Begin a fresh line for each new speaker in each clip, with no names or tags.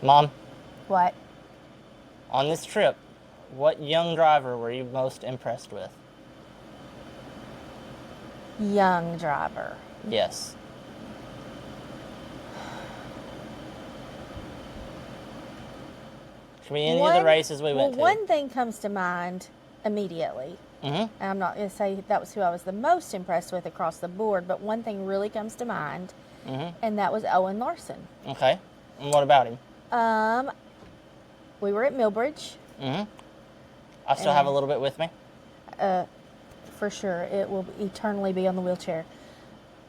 Mom,
What?
on this trip, what young driver were you most impressed with?
Young driver.
Yes. Can be any of the races we went to.
One thing comes to mind immediately.
Mm-hmm.
And I'm not going to say that was who I was the most impressed with across the board, but one thing really comes to mind, and that was Owen Larson.
Okay. And what about him?
We were at Millbridge.
I still have a little bit with me.
For sure. It will eternally be on the wheelchair.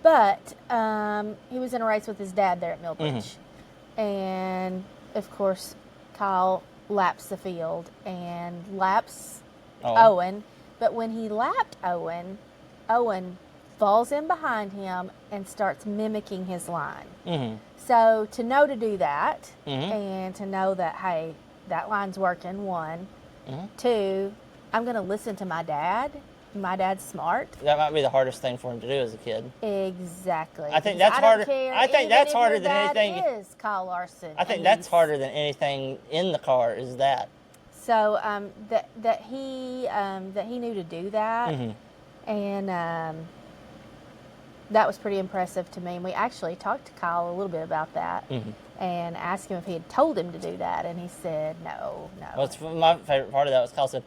But he was in a race with his dad there at Millbridge. And, of course, Kyle laps the field and laps Owen. But when he lapped Owen falls in behind him and starts mimicking his line. So to know to do that and to know that, hey, that line's working, one. Two, I'm going to listen to my dad. My dad's smart.
That might be the hardest thing for him to do as a kid.
Exactly.
I think that's harder. I think that's harder than anything.
Is Kyle Larson.
I think that's harder than anything in the car. Is that?
So that he knew to do that, and that was pretty impressive to me. And we actually talked to Kyle a little bit about that, and asked him if he had told him to do that, and he said no.
Well, my favorite part of that was Kyle said,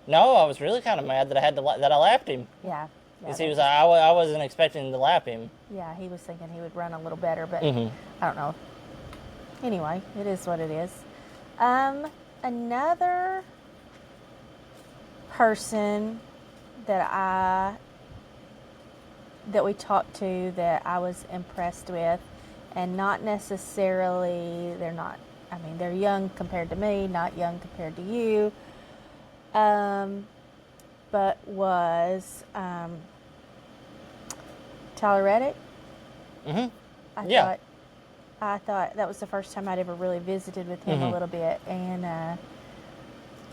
"No, I was really kind of mad that I lapped him."
Yeah.
Because he was like, I wasn't expecting to lap him.
Yeah, he was thinking he would run a little better, but I don't know. Anyway, it is what it is. Another person that we talked to that I was impressed with, and not necessarily, they're young compared to me, not young compared to you, but was Tyler Reddick. I thought that was the first time I'd ever really visited with him a little bit, and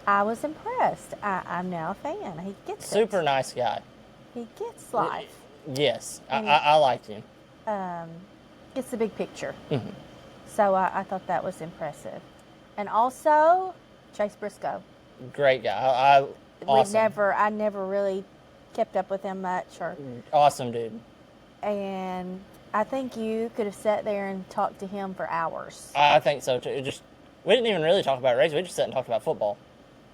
I was impressed. I'm now a fan. He gets
super nice guy.
He gets life.
Yes, I liked him.
Gets the big picture. So I thought that was impressive. And also, Chase Briscoe.
Great guy. Awesome.
I never really kept up with him much.
Awesome dude.
And I think you could have sat there and talked to him for hours.
I think so too. We didn't even really talk about racing. We just sat and talked about football.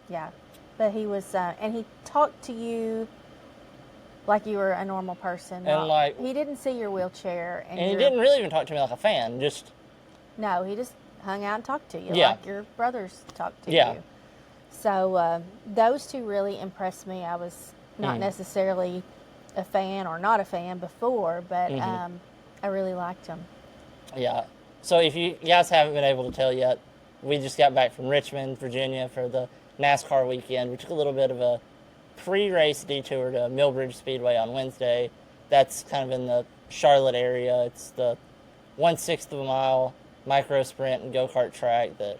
Yeah, but he was, and he talked to you like you were a normal person.
And
he didn't see your wheelchair, and
he didn't really even talk to me like a fan.
No, he just hung out and talked to you like your brothers talked to you. So those two really impressed me. I was not necessarily a fan or not a fan before, but I really liked them.
Yeah. So if you guys haven't been able to tell yet, we just got back from Richmond, Virginia for the NASCAR weekend. We took a little bit of a pre-race detour to Millbridge Speedway on Wednesday. That's kind of in the Charlotte area. It's the 1/6 of a mile micro sprint and go-kart track that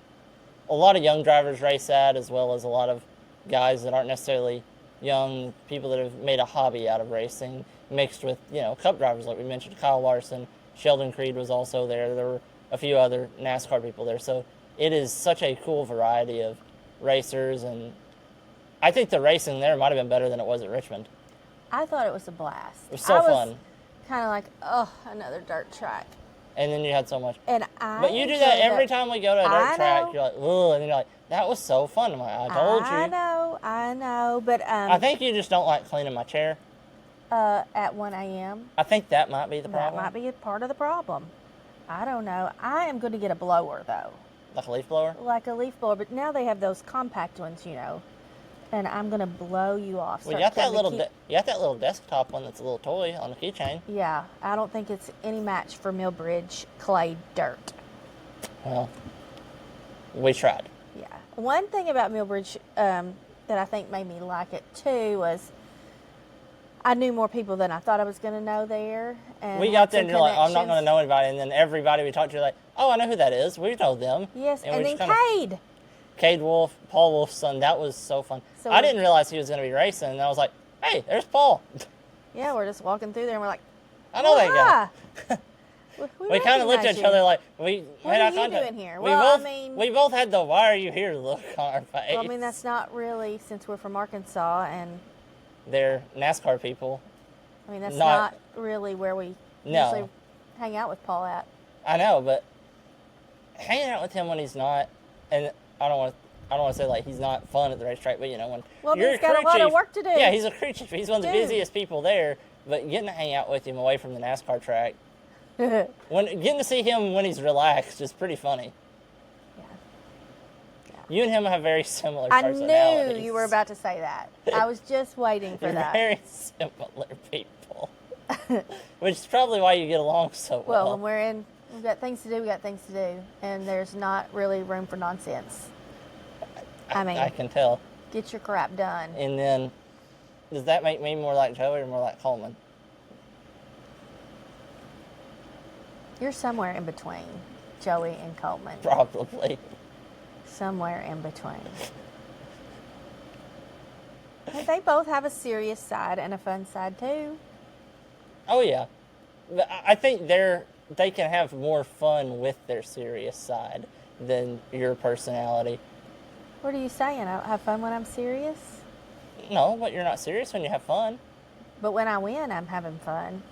a lot of young drivers race at, as well as a lot of guys that aren't necessarily young, people that have made a hobby out of racing, mixed with, cup drivers like we mentioned, Kyle Larson. Sheldon Creed was also there. There were a few other NASCAR people there. So it is such a cool variety of racers, and I think the racing there might have been better than it was at Richmond.
I thought it was a blast.
It was so fun.
Kind of like, oh, another dirt track.
And then you had so much.
But
you do that every time we go to a dirt track. You're like, ugh, and then you're like, that was so fun. I'm like, I told you.
I know, but
I think you just don't like cleaning my chair.
At 1 a.m.
I think that might be the problem.
That might be a part of the problem. I don't know. I am going to get a blower though.
Like a leaf blower?
Like a leaf blower, but now they have those compact ones, and I'm going to blow you off.
Well, you got that little desktop one that's a little toy on the keychain.
Yeah, I don't think it's any match for Millbridge clay dirt.
Well, we tried.
Yeah. One thing about Millbridge that I think made me like it too was I knew more people than I thought I was going to know there. And
we got there and you're like, I'm not going to know anybody. And then everybody we talked to, like, oh, I know who that is. We know them.
Yes, and then Cade.
Cade Wolf, Paul Wolf's son. That was so fun. So I didn't realize he was going to be racing. And I was like, hey, there's Paul.
Yeah, we're just walking through there and we're like,
I know that guy. We kind of looked at
recognize
each
you.
other like we
What
made
are
eye
you
contact.
doing here?
We
Well,
both,
I mean-
we both had the "Why are you here?" look on our face.
Well, I mean, that's not really, since we're from Arkansas, and
They're NASCAR people.
I mean, that's
Not-
not really where we
No.
usually hang out with Paul at.
I know, but hanging out with him when he's not, and I don't want to say like he's not fun at the racetrack, but you know when
Well,
you're
he's got a lot of work to do.
Yeah, he's a crew chief. He's one of the
Dude.
busiest people there. But getting to hang out with him away from the NASCAR track, getting to see him when he's relaxed is pretty funny.
Yeah.
You and him have very similar
I
personalities.
knew you were about to say that. I was just waiting for
You're
that.
very similar people, which is probably why you get along so well.
Well, when we've got things to do, we got things to do, and there's not really room for nonsense. I mean,
I can tell.
get your crap done.
And then, does that make me more like Joey or more like Coleman?
You're somewhere in between, Joey and Coleman.
Probably.
Somewhere in between. But they both have a serious side and a fun side too.
Oh yeah, but I think they can have more fun with their serious side than your personality.
What are you saying? I don't have fun when I'm serious?
No, but you're not serious when you have fun.
But when I win, I'm having fun.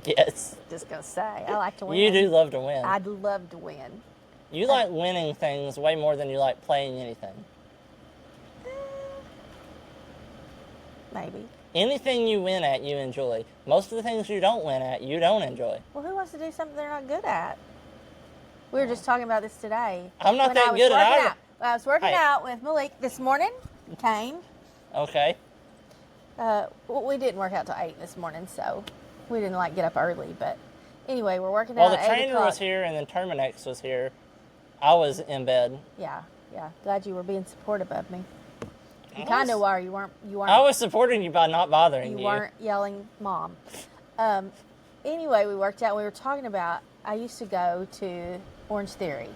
Yes.
Just gonna say, I like to win.
You do love to win.
I'd love to win.
You like winning things way more than you like playing anything.
Maybe.
Anything you win at, you enjoy. Most of the things you don't win at, you don't enjoy.
Well, who wants to do something they're not good at? We were just talking about this today.
I'm not
When
that
I was
good at
working
either.
out. When I was working
Hey.
out with Malik this morning. Came.
Okay.
Well, we didn't work out till 8 this morning, so we didn't get up early. But anyway, we're working
Well,
out
the
at 8
trainer
o'clock.
was here and then Terminex was here. I was in bed.
Yeah. Glad you were being supportive of me. You
I
kind of
was-
were. You weren't.
I was supporting you by not bothering you.
You weren't yelling, "Mom." Anyway, we worked out. We were talking about. I used to go to Orange Theory,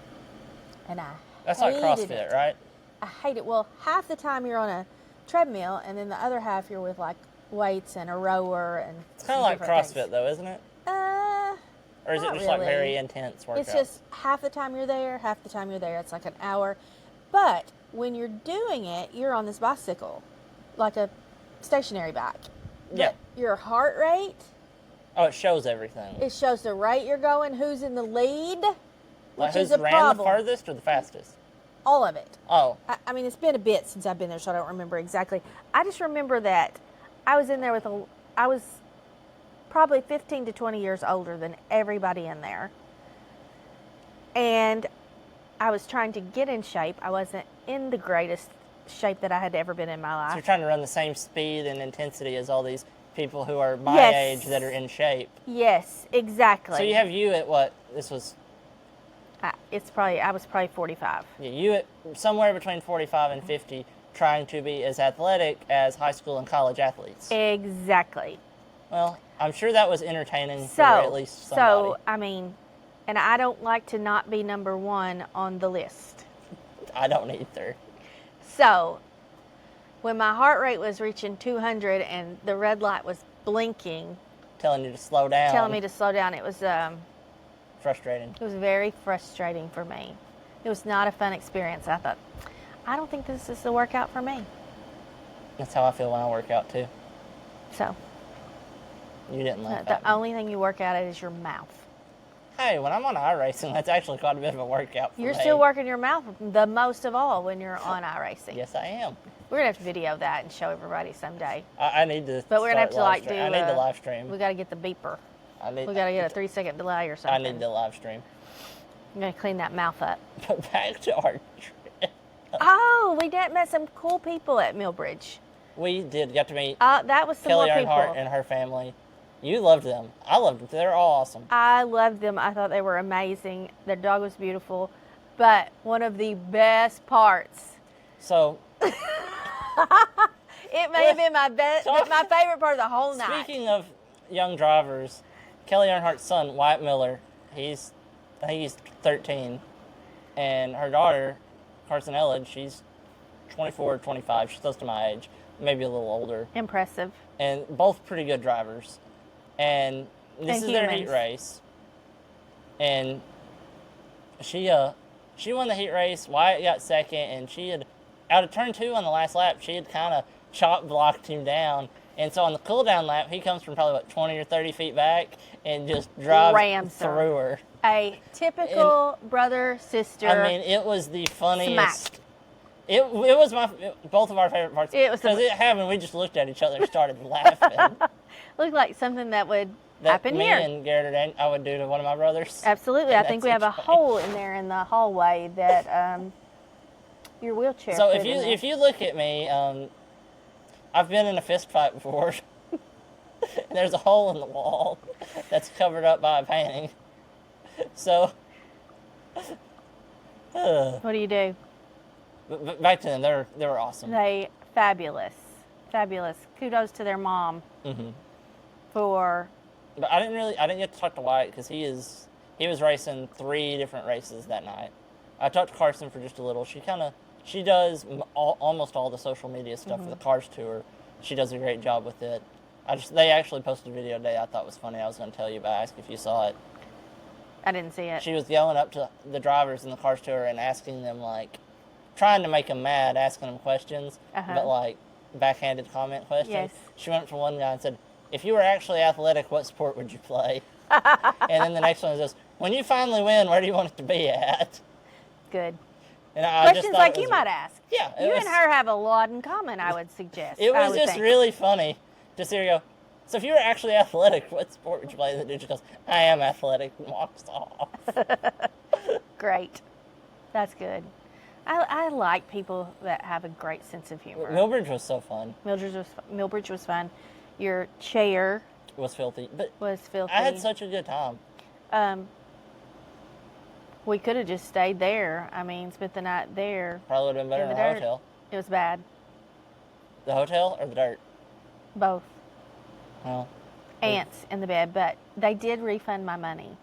and I
That's not
hated
CrossFit,
it.
right?
I hate it. Well, half the time you're on a treadmill, and then the other half you're with like weights and a rower and.
It's kind of like CrossFit, though, isn't it? Or is it
Not
just like
really.
very intense workout?
It's just half the time you're there, half the time you're there. It's like an hour. But when you're doing it, you're on this bicycle, like a stationary bike.
Yeah.
But your heart rate,
Oh, it shows everything.
it shows the rate you're going, who's in the lead,
Like
which
who's
is a
ran
problem.
the farthest or the fastest?
All of it.
Oh,
I mean, it's been a bit since I've been there, so I don't remember exactly. I just remember that I was in there I was probably 15 to 20 years older than everybody in there. And I was trying to get in shape. I wasn't in the greatest shape that I had ever been in my
so you're
life.
trying to run the same speed and intensity as all these people who are my
Yes.
age that are in shape.
Yes, exactly.
So you have you at what? This was
I was probably 45.
you at somewhere between 45 and 50, trying to be as athletic as high school and college athletes.
Exactly.
Well, I'm sure that was entertaining for at least somebody.
So I mean, and I don't like to not be number one on the list.
I don't either.
So, when my heart rate was reaching 200 and the red light was blinking,
Telling you to slow down.
telling me to slow down, it was
Frustrating.
very frustrating for me. It was not a fun experience. I thought, I don't think this is the workout for me.
That's how I feel when I work out too.
So,
You didn't laugh
the
at me.
only thing you work out at is your mouth.
Hey, when I'm on iRacing, that's actually quite a bit of a workout for
You're
me.
still working your mouth the most of all when you're on iRacing.
Yes, I am.
We're gonna have to video that and show everybody someday.
I need to.
But we're gonna have
start
to
live stream. I need the live stream.
We gotta get the beeper.
I need.
We gotta get a 3-second delay or
I
something.
need the live stream.
I'm gonna clean that mouth up.
But back to our trip.
Oh, we met some cool people at Millbridge.
We got to meet
That was some
Kelly
more people.
Earnhardt and her family. You loved them. I loved them. They're all awesome.
I loved them. I thought they were amazing. Their dog was beautiful. But one of the best parts,
So,
it may have been my favorite part of the whole night.
speaking of young drivers, Kelly Earnhardt's son, Wyatt Miller, I think he's 13, and her daughter, Carson Ellard, she's 24 or 25. She's close to my age, maybe a little older,
Impressive.
and both pretty good drivers. And this
And
is their heat
humans.
race. and she won the heat race. Wyatt got second, and she had, out of turn 2 on the last lap, she had kind of chop blocked him down. And so on the cool down lap, he comes from probably 20 or 30 feet back and just drives
Rams
through her.
A typical brother sister.
I mean, it was the funniest.
Smack.
It was both of our favorite parts.
It was
because it happened. We just looked at each other and started laughing.
Looked like something that would
That
happen
me
here.
and Garrett, I would do to one of my brothers.
Absolutely.
And
I think
that's
we have a
funny.
hole in there in the hallway that your wheelchair.
So
fit in there.
if you look at me, I've been in a fist fight before. And there's a hole in the wall that's covered up by a painting. So,
What do you do?
but back to them, they were awesome.
They fabulous. Kudos to their mom for.
But I didn't get to talk to Wyatt because he was racing 3 different races that night. I talked to Carson for just a little. She does almost all the social media stuff for the Cars Tour. She does a great job with it. They actually posted a video today I thought was funny. I was going to tell you, but I asked if you saw it.
I didn't see it.
She was yelling up to the drivers in the Cars Tour and asking them, like, trying to make them mad, asking them questions, but like backhanded comment questions.
Yes.
She went up to one guy and said, "If you were actually athletic, what sport would you play?" And then the next one is, "When you finally win, where do you want it to be at?"
Good.
And I just
Questions
thought
like
it
you
was-
might ask.
Yeah,
You and her have a lot in common, I would suggest.
It
I
was
would
just
think.
really funny to see her go, "So if you were actually athletic, what sport would you play?" And the dude just goes, "I am athletic," and walks off.
Great. That's good. I like people that have a great sense of humor.
Millbridge was so fun.
Millbridge was fun. Your chair
It was filthy, but
was filthy.
I had such a good time.
We could have just stayed there. I mean, spent the night there.
Probably would have been better
In
than
the
the
dirt.
hotel.
It was bad.
The hotel or the dirt?
Both.
Well,
Ants in the bed, but they did refund my money.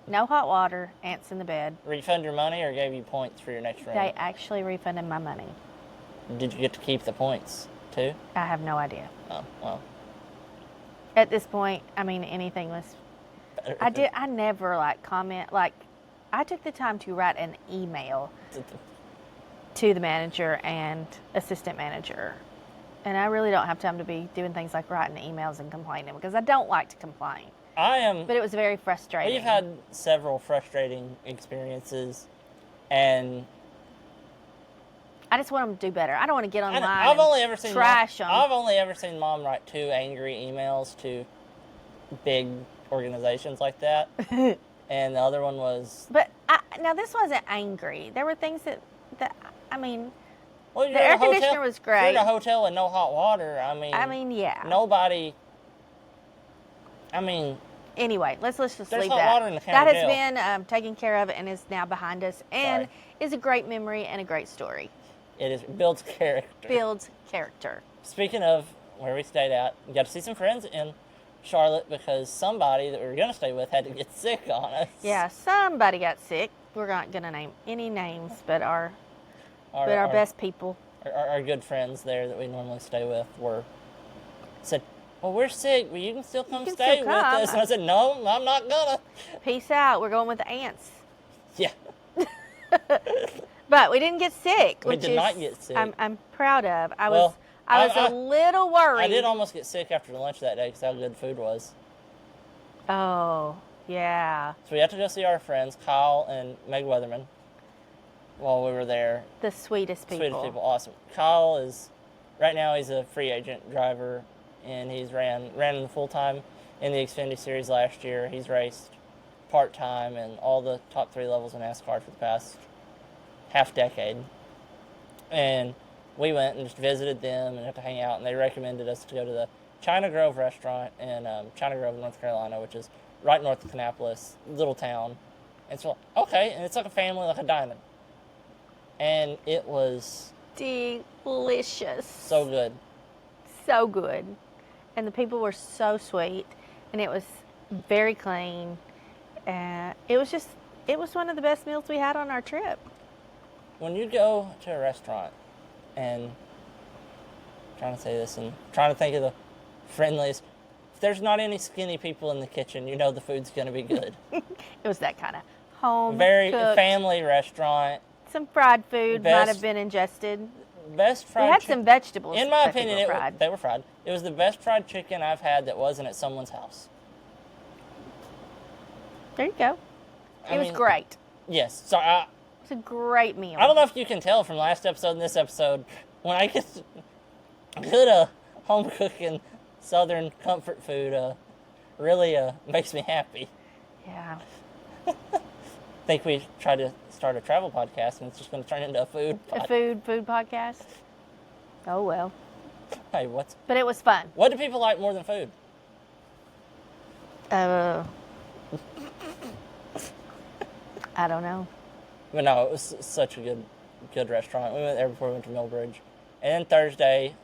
No hot water, ants in the bed.
refund your money or gave you points for your next round?
They actually refunded my money.
Did you get to keep the points too?
I have no idea.
Oh, well.
At this point, I mean, anything was.
Better.
I never comment. I took the time to write an email to the manager and assistant manager. And I really don't have time to be doing things like writing emails and complaining because I don't like to complain. But it was very frustrating.
We've had several frustrating experiences, and
I just want them to do better. I don't want to get online
I've only ever seen
trash them.
I've only ever seen Mom write 2 angry emails to big organizations like that, and the other one was.
But now this wasn't angry. There were things that I mean,
Well,
the air conditioner was
If you're
great.
in a hotel with no hot water,
yeah.
nobody.
Anyway, let's just
There's
leave
hot
that.
water in the county
That has
jail.
been taken care of and is now behind us, and
Sorry.
is a great memory and a great story.
It builds character.
Builds character.
Speaking of where we stayed at, we got to see some friends in Charlotte because somebody that we were going to stay with had to get sick on us.
Yeah, somebody got sick. We're not going to name any names, but our best people.
Our good friends there that we normally stay with said, "Well, we're sick, but you can still come
can
stay
still
with
come."
us." And I said, "No, I'm not gonna."
Peace out. We're going with the ants.
Yeah,
But we didn't get sick.
we
which
did
is,
not get sick.
I'm proud of. I
Well,
was
I-
a little worried.
I did almost get sick after lunch that day because how good food was.
Oh, yeah.
So we had to go see our friends, Kyle and Meg Weatherman, while we were there.
The sweetest people.
Sweetest people, awesome. Kyle is, right now he's a free agent driver, and he's ran full-time in the Xfinity Series last year. He's raced part-time in all the top 3 levels in NASCAR for the past half-decade. And we went and just visited them and got to hang out, and they recommended us to go to the China Grove restaurant in China Grove, North Carolina, which is right north of Kannapolis, little town. And so, okay, and it's like a family, like a diner. And it was
Delicious.
so good.
So good. And the people were so sweet. And it was very clean. It was one of the best meals we had on our trip.
When you go to a restaurant, and I'm trying to say this and trying to think of the friendliest, If there's not any skinny people in the kitchen, you know the food's going to be good.
It was that kind of home
Very
cooked.
family restaurant.
Some fried food might
Best-
have been ingested.
Best
We
fried
had
chicken.
some vegetables.
In my
that
opinion,
were fried.
they were fried. It was the best fried chicken I've had that wasn't at someone's house.
There you go. It was
mean,
great.
Yes. So I
It's a great meal.
don't know if you can tell from last episode and this episode, when I get good home cooking Southern comfort food, really makes me happy.
Yeah.
I think we tried to start a travel podcast and it's just going to turn into a food
A
podcast.
food podcast. Oh well.
Hey,
But it was fun.
what do people like more than food?
I don't know.
But no, it was such a good restaurant. We went there before we went to Millbridge. And then Thursday,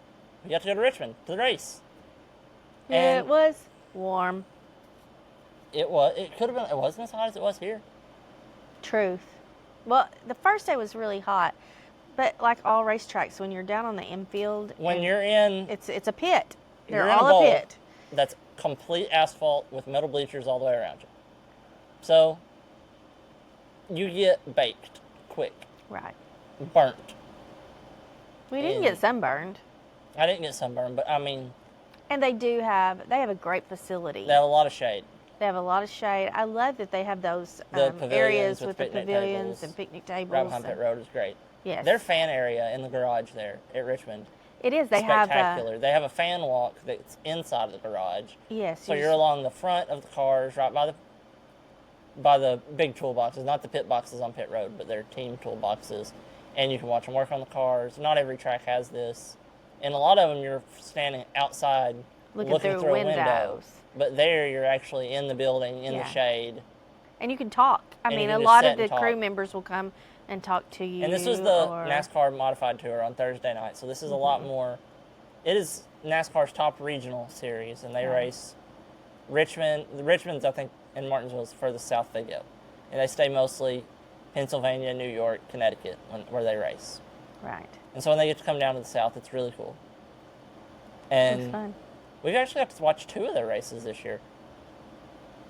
we got to go to Richmond to the race. And
It was warm.
it could have been, it wasn't as hot as it was here.
Truth. Well, the first day was really hot, but like all racetracks, when you're down on the infield,
When
and
you're in,
it's a pit.
you're
They're
in a
all
bowl
a pit.
that's complete asphalt with metal bleachers all the way around you. So, you get baked quick,
Right.
burnt.
We didn't
And-
get sunburned,
I didn't get sunburned, but I mean,
and they have a great facility.
they have a lot of shade.
They have a lot of shade. I love that they have those
The pavilions
areas
with
with the
picnic
pavilions
tables.
and picnic tables.
Right behind Pit Road is great.
Yes.
Their fan area in the garage there at Richmond,
It is. They have
spectacular. They have a fan walk that's inside of the garage.
yes.
So you're along the front of the cars, right by the big toolboxes, not the pit boxes on pit road, but they're team toolboxes, and you can watch them work on the cars. Not every track has this, and a lot of them you're standing outside
looking through
a window.
windows.
But there you're actually in the building in
Yeah.
the shade.
And you can talk. I
And you
mean,
can
a
just
lot
sit
of the
and
crew
talk.
members will come and talk to you.
And this was the
or-
NASCAR modified tour on Thursday night, so this is a lot more. It is NASCAR's top regional series, and they
Right.
race Richmond. The Richmond's, I think, in Martinsville is furthest south they go, and they stay mostly Pennsylvania, New York, Connecticut, where they race.
Right.
And so when they get to come down to the south, it's really cool.
It was
And
fun.
we've actually got to watch 2 of their races this year,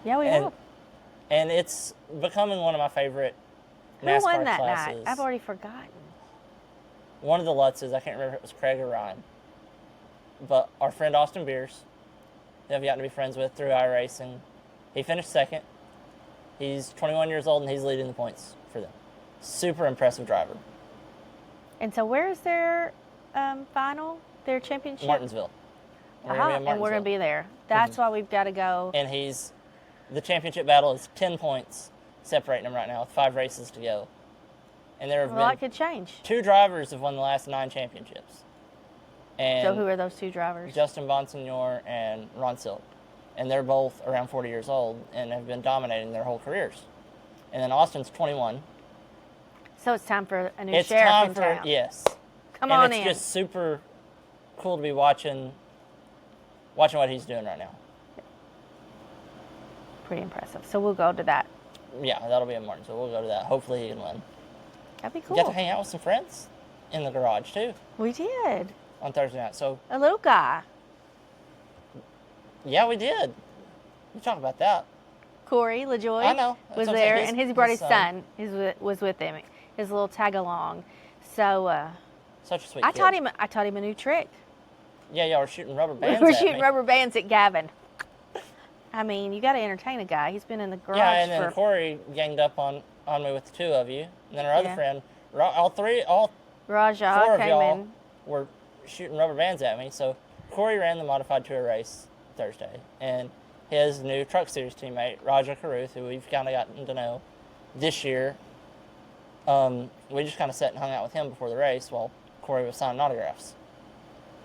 Yeah, we
and
have.
and it's becoming one of my favorite
Who
NASCAR
won that
classes.
night? I've already forgotten.
One of the Lutzes, I can't remember if it was Craig or Ryan, but our friend Austin Beers, who I've gotten to be friends with through iRacing, he finished second. He's 21 years old and he's leading the points for them. Super impressive driver.
And so, where is their final? Their championship?
Martinsville. We're gonna be in
And we're going to be there. That's why we've got to go.
And the championship battle is 10 points separating them right now with 5 races to go. And there have
Well, that
been
could change.
2 drivers have won the last 9 championships. And
So, who are those 2 drivers?
Justin Bonsignor and Ron Silk. And they're both around 40 years old and have been dominating their whole careers. And then Austin's 21.
So, it's time for a new
It's
sheriff
time
in
for,
town.
yes.
Come
And
on
it's
in.
just super cool to be watching what he's doing right now.
Pretty impressive. So, we'll go to that.
Yeah, that'll be in Martinsville. We'll go to that. Hopefully he can win.
That'd be
We
cool.
got to hang out with some friends in the garage too
We did.
on Thursday night. So
A little guy.
yeah, we did. We talked about that.
Corey LaJoy
I know. That's
was
what I'm
there,
saying.
and he brought
His
his son. He was with him. His little tag along. So
Such a sweet
I
kid.
taught him a new trick.
Yeah, y'all were shooting rubber
We
bands.
were
at
shooting
me.
rubber bands at Gavin. I mean, you got to entertain a guy. He's been in the garage
Yeah, and then
for.
Corey ganged up on me with the 2 of you, and then our other
Yeah.
friend, all 4
Raja
of
came
y'all
in.
were shooting rubber bands at me. So Corey ran the modified tour race Thursday, and his new Truck Series teammate, Raja Caruth, who we've kind of gotten to know this year, we just kind of sat and hung out with him before the race while Corey was signing autographs.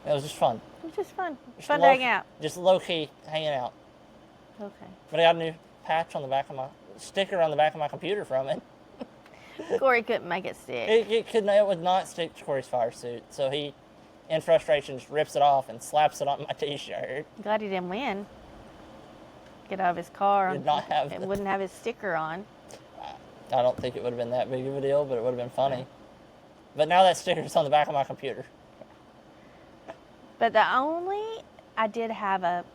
It was just fun.
It was just fun.
Just
Fun to hang out.
Just low-key hanging out.
Okay.
But I got a new patch on the back of my sticker on the back of my computer from it.
Corey couldn't make it stick.
It would not stick to Corey's fire suit, so he, in frustration, just rips it off and slaps it on my T-shirt.
Glad he didn't win. Get out of his car.
Did not have
It
the-
wouldn't have his sticker on.
I don't think it would have been that big of a deal, but it would have been funny. But now that sticker's on the back of my computer.
But I did have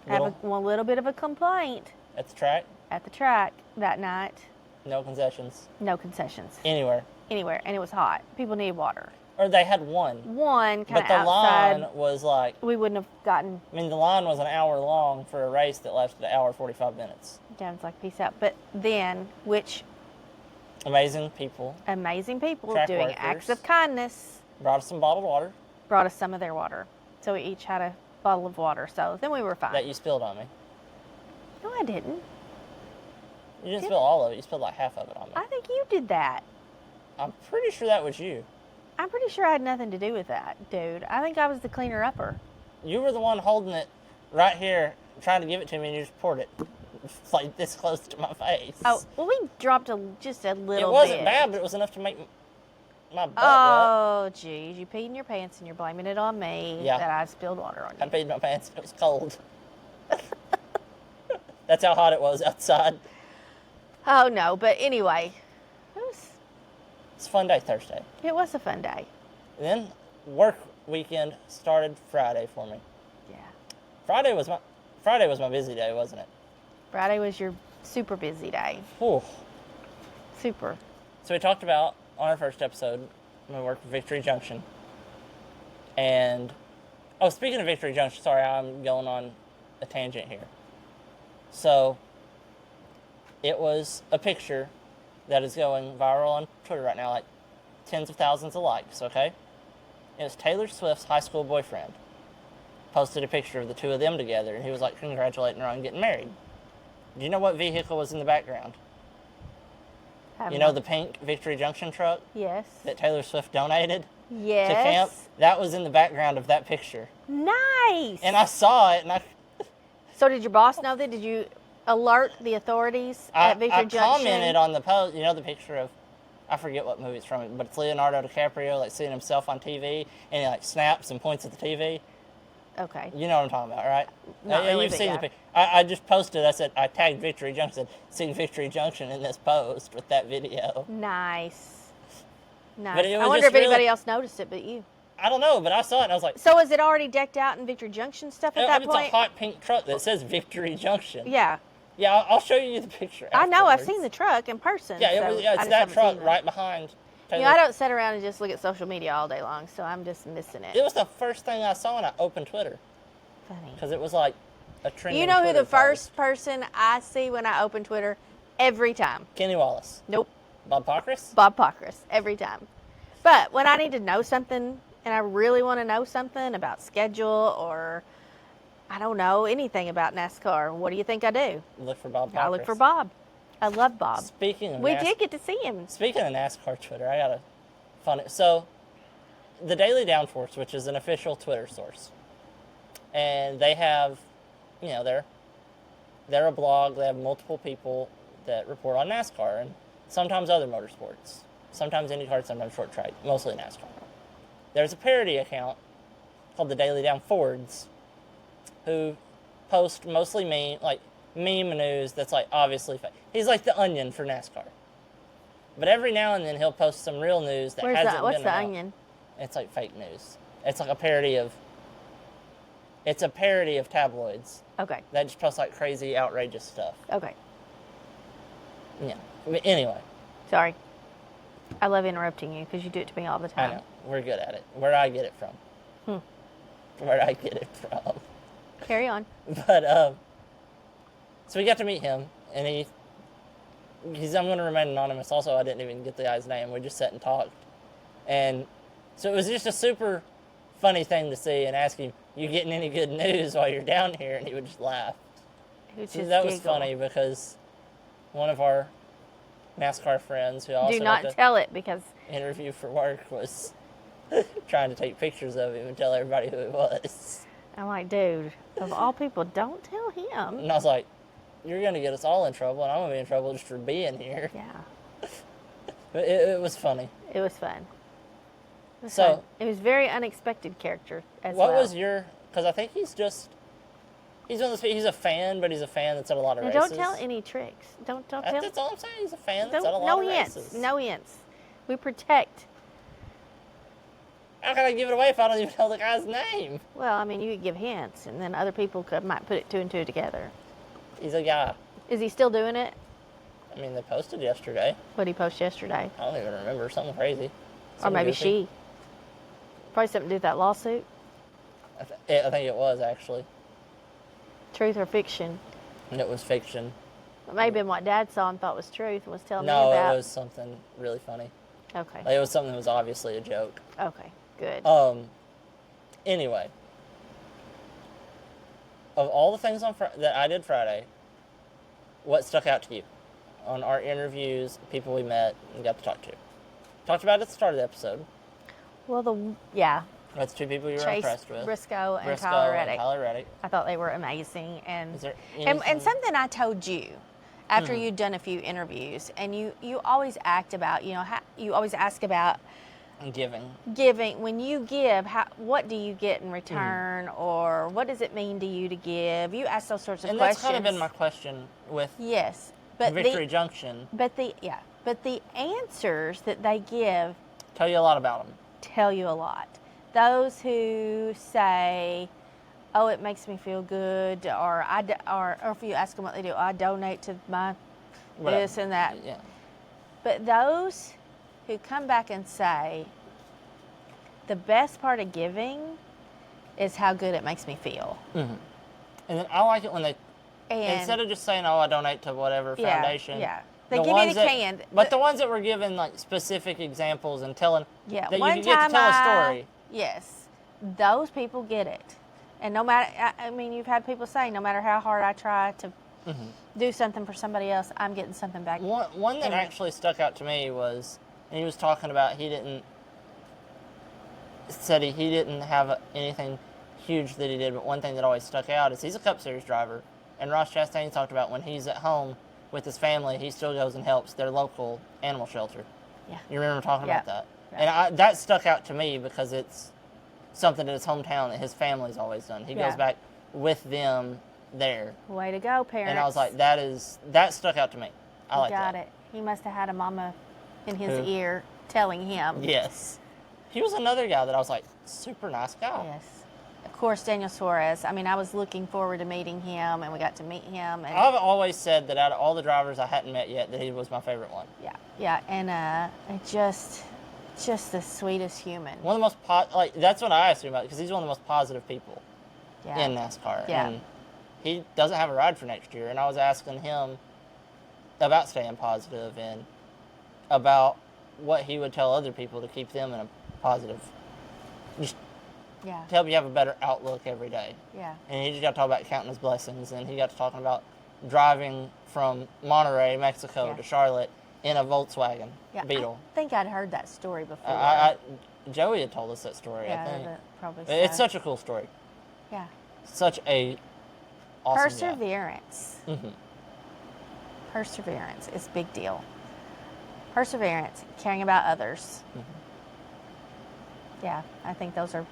have a little bit of a complaint
at the track.
At the track that night.
No concessions.
No concessions.
Anywhere.
And it was hot. People need water.
Or they had one.
One kind of outside.
But the line was like...
We wouldn't have gotten...
I mean, the line was an hour long for a race that lasted an hour 45 minutes.
Dan's like, peace out. But then, which...
Amazing people.
Track doing
workers.
Acts of kindness.
Brought us some bottled water.
Brought us some of their water. So we each had a bottle of water. So then we were fine.
That you spilled on me.
No, I didn't.
You didn't spill all of it. You spilled like half of it on me.
I think you did that.
I'm pretty sure that was you.
I'm pretty sure I had nothing to do with that, dude. I think I was the cleaner-upper.
You were the one holding it right here, trying to give it to me, and you just poured it like this close to my face.
Oh, well, we dropped just a little bit.
It wasn't bad, but it was enough to make my butt wet.
Oh, geez. You peed in your pants, and you're blaming it on me that I spilled water on you.
I peed in my pants, and it was cold. That's how hot it was outside.
Oh, no. But anyway,
it's a fun day Thursday.
It was a fun day.
And then work weekend started Friday for me.
Yeah.
Friday was my busy day, wasn't it?
Friday was your super busy day.
Whew.
Super.
So we talked about, on our first episode, my work for Victory Junction. And, speaking of Victory Junction, sorry, I'm going on a tangent here. So, it was a picture that is going viral on Twitter right now, like tens of thousands of likes, okay? It was Taylor Swift's high school boyfriend. Posted a picture of the two of them together, and he was like congratulating her on getting married. Do you know what vehicle was in the background? You know the pink Victory Junction truck?
Yes.
That Taylor Swift donated?
Yes.
To camp? That was in the background of that picture.
Nice.
And I saw it, and
So did your boss know that? Did you alert the authorities at Victory Junction?
I commented on the post, you know, the picture of, I forget what movie it's from, but it's Leonardo DiCaprio, like, seeing himself on TV, and he, like, snaps and points at the TV.
Okay.
You know what I'm talking about, right?
Not really,
You've seen
yeah.
the picture. I just posted, I said, I tagged Victory Junction, seen Victory Junction in this post with that video.
Nice. Nice.
But it was
I wonder
just
if anybody
really-
else noticed it but you.
I don't know, but I saw it, and I was like...
So is it already decked out in Victory Junction stuff at that point?
It's a hot pink truck that says Victory Junction.
Yeah.
Yeah, I'll show you the picture
I know. I've
afterwards.
seen the truck in person.
Yeah,
so
it's
I just
that
haven't
truck
seen
right behind Taylor.
You know, I don't sit around and just look at social media all day long, so I'm just missing it.
It was the first thing I saw when I opened Twitter.
Funny.
Because it was like a trending
You know who
Twitter
the first person I see when I open Twitter every time?
Kenny Wallace.
Nope.
Bob Pockris?
Bob Pockris, every time. But when I need to know something, and I really want to know something about schedule or, I don't know, anything about NASCAR, what do you think I do?
Look for Bob Pockris.
I look for Bob. I love Bob.
Speaking of
we did get to see him.
Speaking of NASCAR Twitter, I got a funny... So, the Daily Downforce, which is an official Twitter source, and they have, you know, they're a blog. They have multiple people that report on NASCAR and sometimes other motorsports. Sometimes IndyCar, sometimes short track, mostly NASCAR. There's a parody account called the Daily Down Fords who post mostly meme news that's like obviously fake. He's like the Onion for NASCAR. But every now and then he'll post some real news that hasn't been
What's the
out.
Onion?
It's like fake news. It's like a parody of tabloids.
Okay.
That just post like crazy, outrageous stuff.
Okay.
Yeah. But anyway.
Sorry. I love interrupting you because you do it to me all the time.
I know. We're good at it. Where'd I get it from? Where'd I get it from?
Carry on.
But, so we got to meet him, and he's, I'm going to remain anonymous. Also, I didn't even get the guy's name. We just sat and talked. And so it was just a super funny thing to see and ask him, you getting any good news while you're down here? And he would just laugh. So that was funny because one of our NASCAR friends who also
do not tell it because
interview for work was trying to take pictures of him and tell everybody who he was.
I'm like, dude, of all people, don't tell him.
And I was like, you're going to get us all in trouble, and I'm going to be in trouble just for being here.
Yeah.
But it was funny.
It was fun.
So
it was very unexpected character as
what
well.
was your, because I think he's one of those, he's a fan, but he's a fan that's at a lot of
Now,
races.
don't tell any tricks. Don't tell.
That's all I'm saying. He's a fan that's at a lot
no
of
hints.
races.
No hints. We protect
How can I give it away if I don't even know the guy's name?
Well, I mean, you could give hints, and then other people might put it 2 and 2 together.
He's a guy.
Is he still doing it?
I mean, they posted yesterday.
What did he post yesterday?
I don't even remember. Something crazy.
Or
Something
maybe
goofy.
she. Probably something to do with that lawsuit.
I think it was, actually.
Truth or fiction?
And it was fiction.
It may have been what Dad saw and thought was truth and was telling me
No,
about.
it was something really funny.
Okay.
Like, it was something that was obviously a joke.
Okay, good.
Anyway. Of all the things that I did Friday, what stuck out to you on our interviews, people we met and got to talk to? Talked about it at the start of the episode.
Well,
That's 2 people you were
Chase
impressed with.
Briscoe and
Briscoe
Tyler
and
Reddick.
Tyler Reddick.
I thought they were amazing. And
Is there
and
anything-
something I told you after you'd done a few interviews, and you always act about, you always ask about
Giving.
when you give, what do you get in return, or what does it mean to you to give? You ask those sorts of
And
questions.
that's kind of been my question with
Yes, but
Victory Junction.
but the answers that they give
Tell you a lot about them.
tell you a lot. Those who say, "Oh, it makes me feel good," or if you ask them what they do, "I donate to my
Whatever.
this and that."
Yeah.
But those who come back and say, "The best part of giving is how good it makes me feel,"
And then I like it when they,
and
instead of just saying, "Oh, I donate to whatever foundation."
yeah. They give you the can.
But the ones that were given like specific examples and telling
Yeah,
that you
one
can get to
time
tell a story.
Yes, those people get it, and no matter, I mean, you've had people say, no matter how hard I try to do something for somebody else, I'm getting something back.
One that actually stuck out to me was, and he was talking about he didn't have anything huge that he did, but one thing that always stuck out is he's a Cup Series driver, and Ross Chastain talked about when he's at home with his family, he still goes and helps their local animal shelter.
Yeah.
You remember talking about that?
Yeah.
And that stuck out to me because it's something in his hometown that his family's always done. He goes back with them there.
Way to go, parents!
And I was like, that stuck out to me. I like that.
Got it. He must have had a mama in his
Who?
ear telling him.
Yes. He was another guy that I was like, super nice guy.
Yes. Of course, Daniel Suarez. I mean, I was looking forward to meeting him, and we got to meet him. And
I've always said that out of all the drivers I hadn't met yet, that he was my favorite one.
yeah, and just the sweetest human.
One of the most that's what I asked him about because he's one of the most positive people
Yeah.
in NASCAR.
Yeah.
And he doesn't have a ride for next year, and I was asking him about staying positive and about what he would tell other people to keep them in a positive, just
Yeah.
to help you have a better outlook every day.
Yeah.
And he just got to talk about counting his blessings, and he got to talking about driving from Monterey, Mexico
Yeah.
to Charlotte in a Volkswagen
Yeah.
Beetle.
I think I'd heard that story before.
Joey had told us that story,
yeah,
I think.
but probably so.
It's such a cool story.
Yeah.
Such a awesome
Perseverance.
guy. Mm-hmm.
Perseverance is a big deal. Perseverance, caring about others. Yeah, I think those are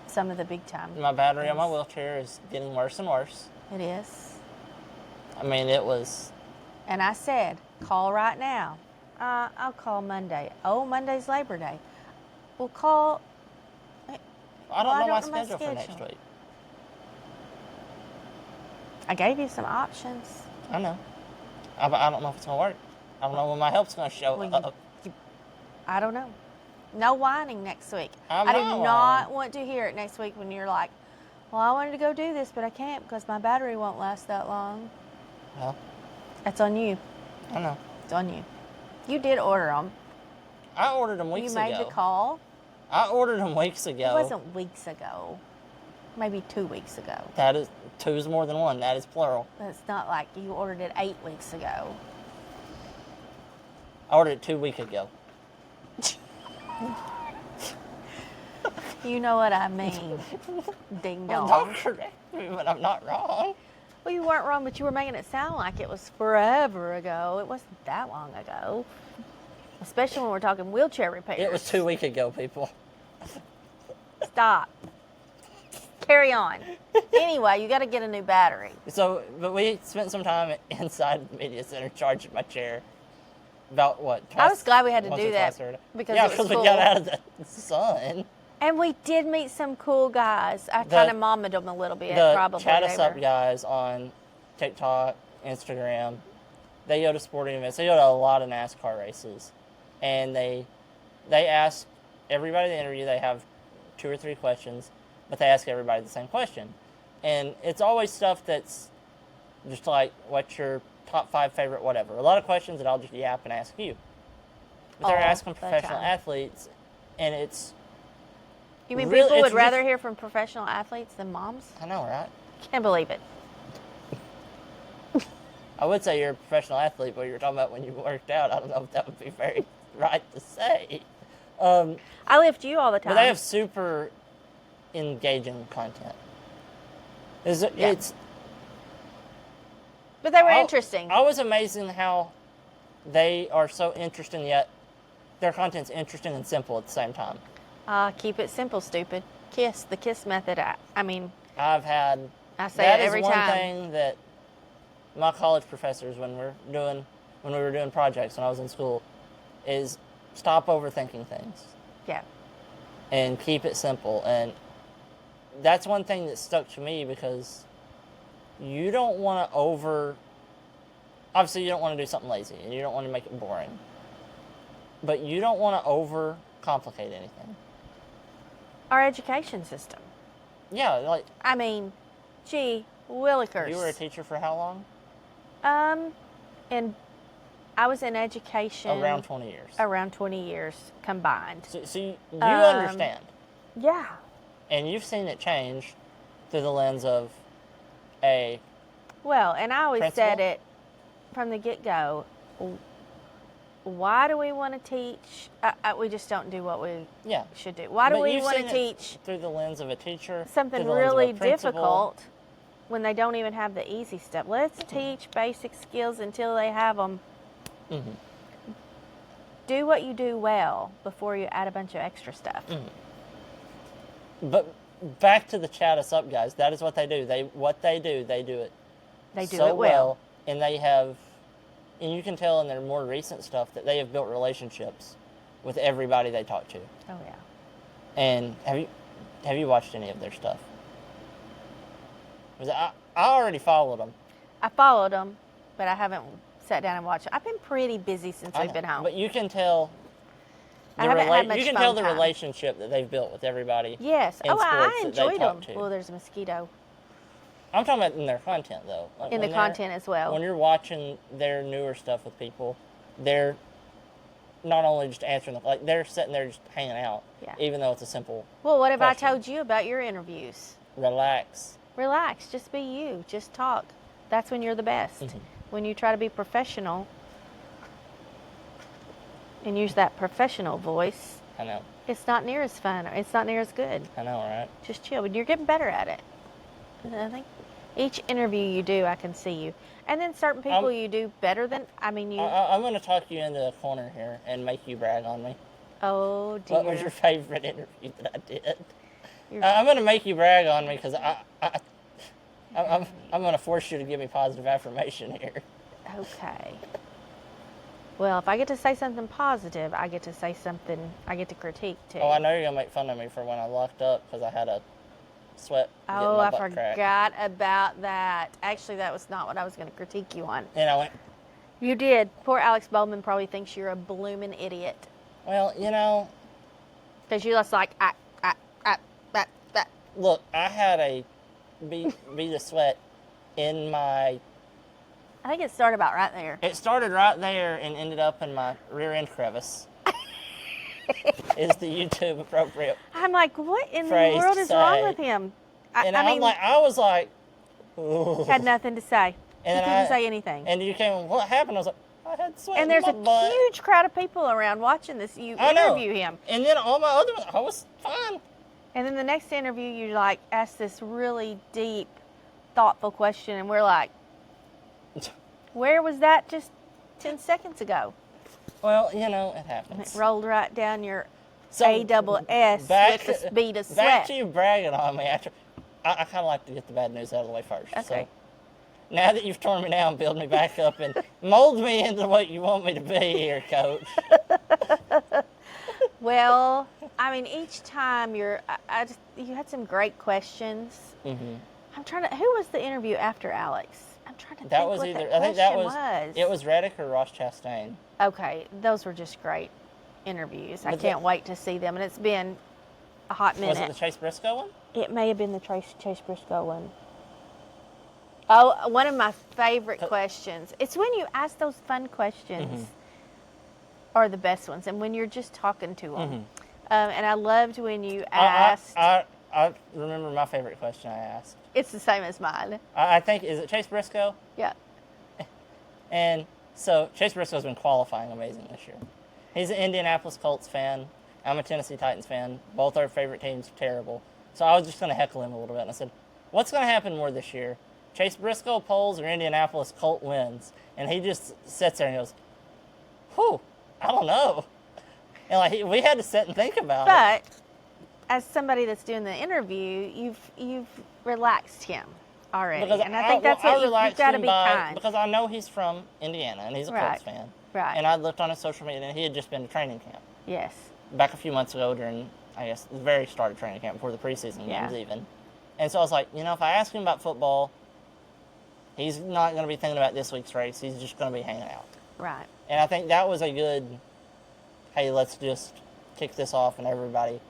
some of the big time.
My battery on my
things.
wheelchair is getting worse and worse.
It is.
I mean, it was...
And I said, call right now. I'll call Monday. Oh, Monday's Labor Day. We'll call.
I don't know my
know my
schedule for next
schedule.
week.
I gave you some options.
I know. I don't know if it's going to work. I don't know when my help's going to show
Well,
up.
I don't know. No whining next week.
I'm
I do
not
not
whining.
want to hear it next week when you're like, well, I wanted to go do this, but I can't because my battery won't last that long.
Well,
That's on you.
I know.
It's on you. You did order them.
I ordered them weeks
You made
ago.
the call.
I ordered them weeks ago.
It wasn't weeks ago. Maybe 2 weeks ago.
That is, two is more than one. That is plural.
But it's not like you ordered it 8 weeks ago.
I ordered it 2 weeks ago.
You know what I mean. Ding
Well,
dong.
don't correct me, but I'm not wrong.
Well, you weren't wrong, but you were making it sound like it was forever ago. It wasn't that long ago. Especially when we're talking wheelchair repairs.
It was 2 weeks ago, people.
Stop. Carry on. Anyway, you got to get a new battery.
So, but we spent some time inside the media center charging my chair About what?
I was glad we had to
once
do
or
that
twice a day.
because
yeah,
it was
we
cool.
got out of the sun.
And we did meet some cool guys. I
The-
kind of mommed them a little bit,
The
probably.
Chat Us
They
Up
were-
guys on TikTok, Instagram, they go to sporting events. They go to a lot of NASCAR races, and they ask everybody they interview. They have 2 or 3 questions, but they ask everybody the same question, and it's always stuff that's just like, what's your top 5 favorite whatever. A lot of questions that I'll just yap and ask you, but they're
All
asking
the
professional
time.
athletes, and it's
You mean
really-
people would
it's
rather
just-
hear from professional athletes than moms?
I know, right?
Can't believe it.
I would say you're a professional athlete, but you're talking about when you worked out. I don't know if that would be very right to say.
I lift you all the time.
But they have super engaging content. It's
But they were
I-
interesting.
I was amazing how they are so interesting, yet their content's interesting and simple at the same time.
Keep it simple, stupid. The kiss method. I mean,
I've had
I say
that
it
is
every
one
time.
thing that my college professors, when we were doing projects when I was in school, is stop overthinking things
Yeah.
and keep it simple. And that's one thing that stuck to me, because you don't want to obviously you don't want to do something lazy and you don't want to make it boring, but you don't want to over complicate anything.
Our education system.
Yeah, like,
I mean, gee, willikers.
you were a teacher for how long?
And I was in education
Around 20 years.
around 20 years combined.
So you understand,
Yeah.
and you've seen it change through the lens of a
Well, and I always
Principal?
said it from the get-go. Why do we want to teach? We just don't do what we
yeah.
should do. Why do
But
we
you've
want to
seen it
teach
through the lens of a teacher,
something
through the lens of a
really
principal.
difficult when they don't even have the easy stuff? Let's teach basic skills until they have them.
Mm-hmm.
Do what you do well before you add a bunch of extra stuff.
But back to the Chat Us Up guys, that is what they do. They do it.
They do
so
it well.
And they have, and you can tell in their more recent stuff that they have built relationships with everybody they talk to.
Oh yeah.
And have you watched any of their stuff? I already followed them.
I followed them, but I haven't sat down and watched. I've been pretty busy since we've been home.
But you can tell.
I haven't had much
you can
phone
tell the
time.
relationship that they've built with everybody.
Yes.
in
Oh, I
sports that they
enjoyed them.
talk to.
Well, there's a mosquito
I'm talking about in their content, though. Like
in the
when
content as well.
When you're watching their newer stuff with people, they're not only just answering like they're sitting there just hanging out,
Yeah.
even though it's a simple
Well, what have
question.
I told you about your interviews?
relax.
Relax. Just be you. Just talk. That's when you're the best.
Mhm.
When you try to be professional and use that professional voice,
I know,
it's not near as fun. Or it's not near as good.
I know, right?
Just chill. But you're getting better at it. And I think each interview you do, I can see you. And then certain people you do better than. I mean, you.
I'm going to talk you into a corner here and make you brag on me.
Oh dear.
What was your favorite interview that I did?
Your-
I'm going to make you brag on me because I'm going to force you to give me positive affirmation here.
Okay. Well, if I get to say something positive, I get to say something. I get to critique too.
Oh, I know you're going to make fun of me for when I locked up because I had a sweat. getting
Oh,
my
I
butt
forgot
cracked.
about that. Actually, that was not what I was going to critique you on.
And I went,
You did. Poor Alex Bowman probably thinks you're a bloomin' idiot.
well, you know,
Because you're just like,
look, I had a bead of sweat in my.
I think it started about right there.
It started right there and ended up in my rear end crevice. Is the YouTube appropriate?
I'm like, what in the
Phrase
world
to
is wrong
say.
with him?
And
I mean,
I was like, ooh.
had nothing to say.
And
He
then
couldn't say anything.
And you came, what happened? I was like, I had sweat
And there's
in
a
my butt.
huge crowd of people around watching this. You
I know.
interview him.
And then all my other ones, I was fine.
And then the next interview, you like ask this really deep, thoughtful question, and we're like, where was that just 10 seconds ago?
Well, you know, it
And
happens.
it rolled right down your
So,
A-double-S
back-
with the speed of
Back
sweat.
to you bragging on me after. I kind of like to get the bad news out of the way first.
Okay.
now that you've torn me down, build me back up and mold me into what you want me to be here, Coach.
Well, I mean, each time you had some great questions.
Mm-hmm.
I'm trying to. Who was the interview after Alex? I'm trying to think
That was
what
either.
that
I think that
question
was. It was Reddick or Ross Chastain.
Okay, those were just great interviews. I
Was
can't wait to see them, and it's been a hot minute.
Was it the Chase Briscoe one?
It may have been the Chase Briscoe one. Oh, one of my favorite questions. It's when you ask those fun questions are the best ones, and when you're just talking to them. And I loved when you asked.
I remember my favorite question I asked.
It's the same as mine.
I think, is it Chase Briscoe?
Yeah.
And so Chase Briscoe's been qualifying amazing this year. He's an Indianapolis Colts fan. I'm a Tennessee Titans fan. Both our favorite teams are terrible. So I was just going to heckle him a little bit. And I said, what's going to happen more this year? Chase Briscoe polls or Indianapolis Colt wins? And he just sits there and goes, whew, I don't know. And like we had to sit and think about it.
But as somebody that's doing the interview, you've relaxed him already.
Because
and I think that's what you've got to be kind.
Because I know he's from Indiana and he's a Colts fan.
Right.
And I looked on his social media and he had just been to training camp.
Yes.
Back a few months ago during, I guess, the very start of training camp, before the preseason games even. And so I was like, if I ask him about football, he's not going to be thinking about this week's race. He's just going to be hanging out.
Right.
And I think that was a good, hey, let's just kick this off and everybody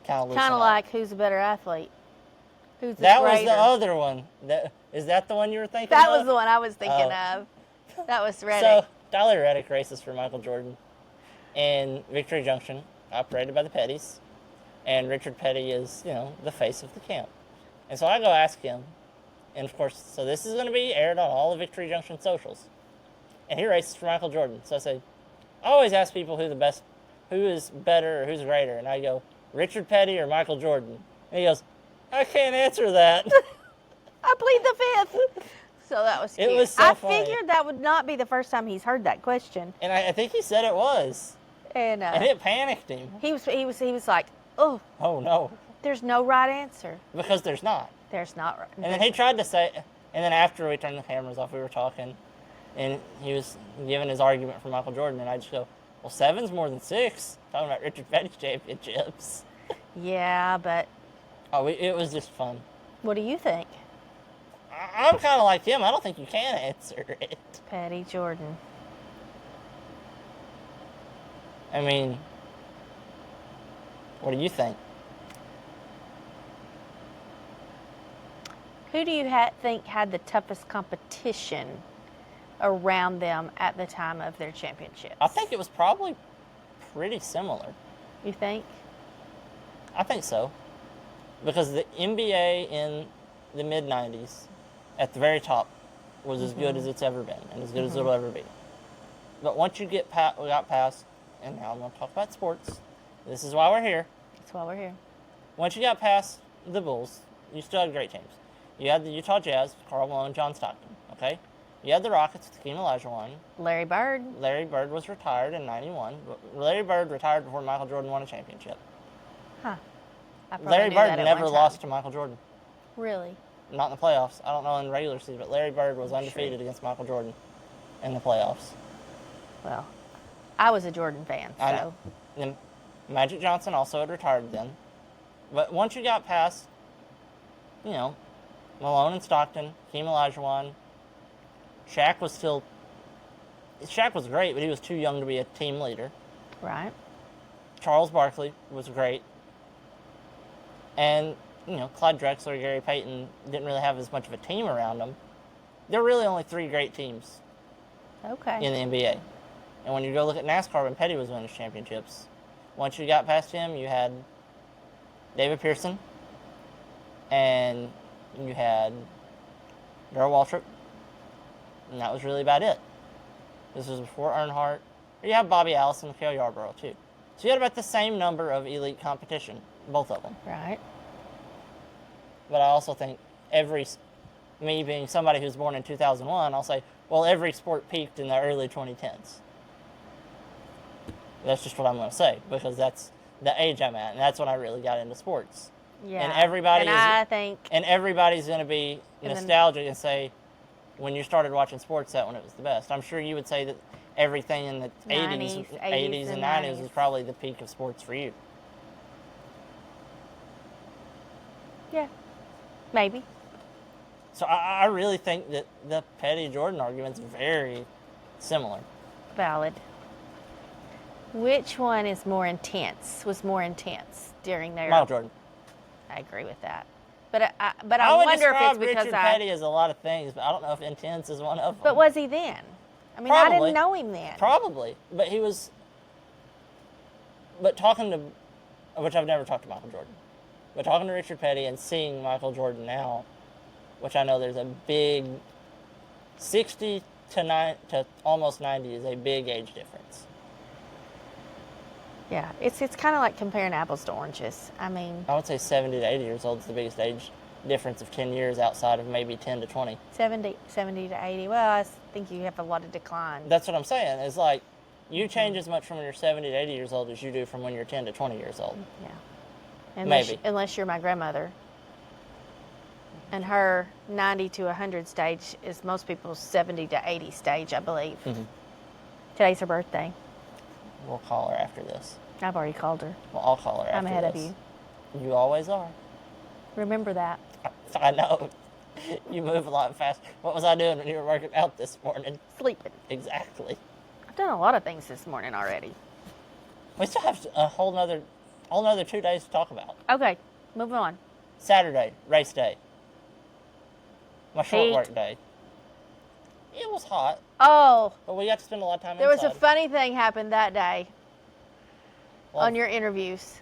kind of loosen up.
Kind of like who's a better athlete? Who's the
That
greater?
was the other one. Is that the one you were thinking
That
of?
was the one I was thinking of. That was Reddick.
So, Tyler Reddick races for Michael Jordan in Victory Junction, operated by the Pettys. And Richard Petty is, the face of the camp. And so I go ask him, and of course, so this is going to be aired on all the Victory Junction socials. And he races for Michael Jordan. So I say, I always ask people who is better or who's greater. And I go, Richard Petty or Michael Jordan? And he goes, I can't answer that.
I plead the fifth. So that was cute.
It was so funny.
I figured that would not be the first time he's heard that question.
And I think he said it was.
And
it panicked him.
He was like, oh
no.
There's no right answer.
Because there's not.
There's not right.
And then he tried to say, and then after we turned the cameras off, we were talking, and he was giving his argument for Michael Jordan, and I just go, well, 7's more than 6. Talking about Richard Petty's championships.
Yeah, but...
it was just fun.
What do you think?
I'm kind of like him. I don't think you can answer it.
Petty, Jordan.
I mean, what do you think?
Who do you think had the toughest competition around them at the time of their championships?
I think it was probably pretty similar.
You think?
I think so. Because the NBA in the mid-90s, at the very top, was as good as it's ever been and as good as it'll ever be. But once you got past, and now I'm going to talk about sports. This is why we're here.
That's why we're here.
Once you got past the Bulls, you still had great teams. You had the Utah Jazz, Karl Malone, John Stockton, okay? You had the Rockets with Hakeem Olajuwon.
Larry Bird.
Larry Bird was retired in 91. Larry Bird retired before Michael Jordan won a championship.
Huh.
Larry Bird never lost to Michael Jordan.
Really?
Not in the playoffs. I don't know in regular season, but Larry Bird was undefeated against Michael Jordan in the playoffs.
Well, I was a Jordan fan, so.
I know. And Magic Johnson also had retired then. But once you got past, Malone and Stockton, Hakeem Olajuwon, Shaq was great, but he was too young to be a team leader.
Right.
Charles Barkley was great. And, Clyde Drexler, Gary Payton didn't really have as much of a team around them. There were really only 3 great teams in the NBA. And when you go look at NASCAR when Petty was winning his championships, once you got past him, you had David Pearson, and you had Darrell Waltrip, and that was really about it. This was before Earnhardt. You have Bobby Allison and Cale Yarborough, too. So you had about the same number of elite competition, both of them.
Right.
But I also think me being somebody who's born in 2001, I'll say, well, every sport peaked in the early 2010s. That's just what I'm going to say, because that's the age I'm at, and that's when I really got into sports.
Yeah.
And everybody's going to be
and
nostalgic and say, when you started watching sports, that when it was the best. I'm sure you would say that everything in the 80s
80s
and
and
90s
90s.
was probably the peak of sports for you.
Yeah, maybe.
So I really think that the Petty Jordan argument's very similar.
Valid. Which one is more intense? Was more intense during their?
Michael Jordan.
I agree with that. But I
I would
wonder if it's
describe
because
Richard Petty as a lot of things, but I don't know if intense is one of them.
But was he then? I mean, I
Probably.
didn't know him then.
Probably, but he was. But talking to, which I've never talked to Michael Jordan, but talking to Richard Petty and seeing Michael Jordan now, which I know there's a big 60 to almost 90 is a big age difference.
Yeah, it's kind of like comparing apples to oranges. I mean,
I would say 70 to 80 years old is the biggest age difference of 10 years outside of maybe 10 to 20.
70 to 80. Well, I think you have a lot of decline.
That's what I'm saying. It's like you change as much from when you're 70 to 80 years old as you do from when you're 10 to 20 years old.
Yeah.
Maybe.
Unless you're my grandmother. And her 90 to 100 stage is most people's 70 to 80 stage, I believe.
Mm-hmm.
Today's her birthday.
We'll call her after this.
I've already called her.
Well, I'll call her after
I'm ahead of
this.
you.
You always are.
Remember that.
I know. You move a lot fast. What was I doing when you were working out this morning?
Sleeping.
Exactly.
I've done a lot of things this morning already.
We still have a whole nother 2 days to talk about.
Okay, moving on.
Saturday, race day. My short
Heat.
work day. It was hot,
Oh,
but we got to spend a lot of time
there was
inside.
a funny thing happened that day
Well,
on your interviews.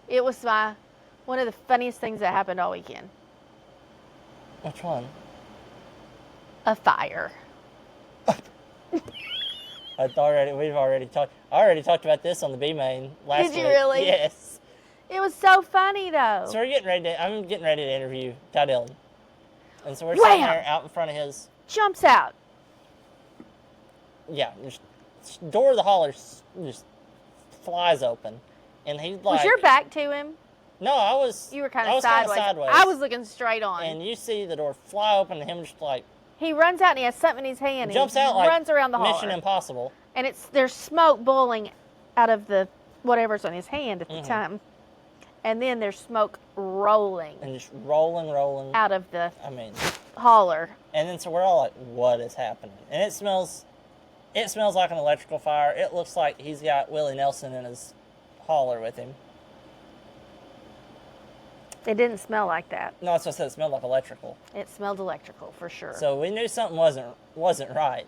It was one of the funniest things that happened all weekend.
Which one?
A fire.
I already talked about this on the B main last week.
Did you really?
Yes.
It was so funny though.
So I'm getting ready to interview Ty Dillon. And so we're
Wham!
sitting there out in front of his,
Jumps out.
just door of the hauler just flies open. And he's like,
Was your back to him?
No,
You were kind
I
of
was kinda
sideways. I was looking straight on.
And you see the door fly open and him just like,
He runs out and he has something in his hand.
jumps
and he
out like
runs around the
Mission
hauler.
Impossible.
And there's smoke boiling out of the whatever's on his hand at the
Mm-hmm.
time. And then there's smoke rolling
And just rolling.
out of the
I mean,
hauler.
and then so we're all like, what is happening? And it smells like an electrical fire. It looks like he's got Willie Nelson in his hauler with him.
It didn't smell like that.
No, that's what I said. It smelled like electrical.
It smelled electrical for sure.
So we knew something wasn't right.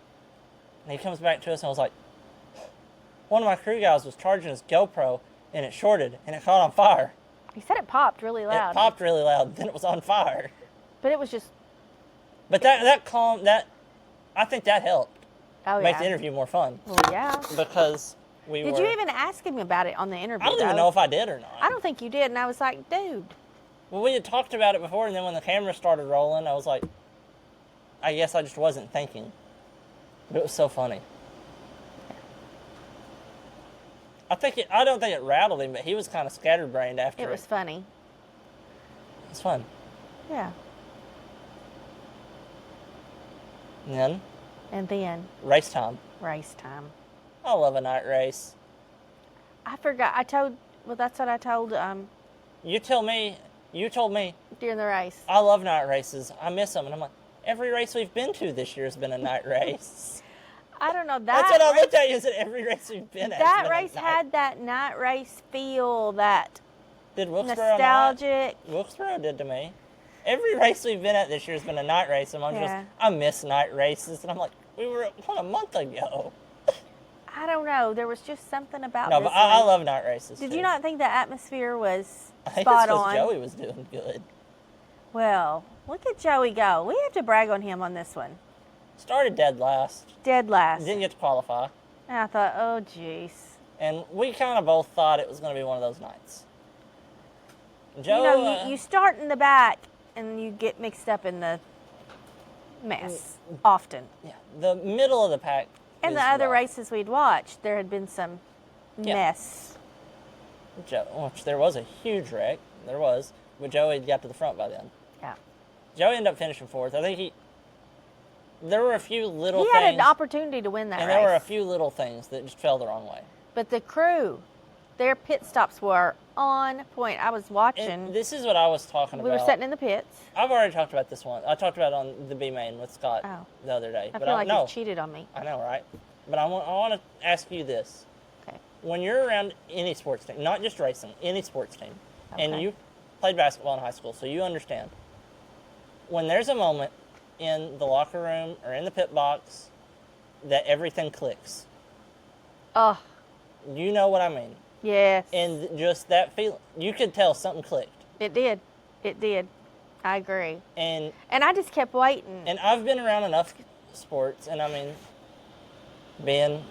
And he comes back to us and was like, one of my crew guys was charging his GoPro and it shorted and it caught on fire.
He said it popped really loud.
It popped really loud, then it was on fire.
But it was just,
But I think that helped
oh
make
yeah.
the interview more fun
Well, yeah.
because
Did you even ask him about it on the interview?
I don't even
though?
know if I did or not.
I don't think you did. And I was like, dude.
Well, we had talked about it before, and then when the camera started rolling, I was like, I guess I just wasn't thinking. But it was so funny. I don't think it rattled him, but he was kind of scatterbrained after
It was funny.
It was fun.
Yeah.
And then,
race time.
race time. I love a night race.
I forgot. That's what I told
You told me,
during the race.
I love night races. I miss them. And I'm like, every race we've been to this year has been a night race.
I don't know.
That's what I looked at you and said, every race we've been at.
That race had that night race feel, that
Did Wilkesboro
nostalgic.
Wilkesboro did to me. Every race we've been at this year has been a night race, and I miss night races, and I'm like, we were at one a month ago.
I don't know. There was just something about
No,
this
but I
one.
love night races.
Did
too.
you not think the atmosphere was
I think
spot
it's 'cause
on?
Joey was doing good.
Well, look at Joey go. We have to brag on him on this one.
Started dead last.
Dead last.
Didn't get to qualify.
And I thought, oh, jeez.
And we kind of both thought it was going to be one of those nights. Joe,
You know, you start in the back and you get mixed up in the mess often.
yeah, the middle of the pack.
And the
is
other
rough.
races we'd watched, there had been some mess.
Which there was a huge wreck. There was. But Joey got to the front by then.
Yeah.
Joey ended up finishing fourth. I think there were a few little
He
things.
had an opportunity to win that
and
race.
there were a few little things that just fell the wrong way.
But the crew, their pit stops were on point. I was watching.
And this is what I was talking
We
about.
were sitting in the pits.
I've already talked about this one. I talked about it on the B main with Scott the other day.
I feel like you've cheated on me.
I know, right? But I want to ask you this.
Okay.
When you're around any sports team, not just racing, any sports team, and
Okay.
you played basketball in high school, so you understand. When there's a moment in the locker room or in the pit box that everything clicks,
Oh,
you know what I mean.
yes.
And just that feeling, you could tell something clicked.
It did. It did. I agree.
And
I just kept waiting.
And I've been around enough sports, and I mean, being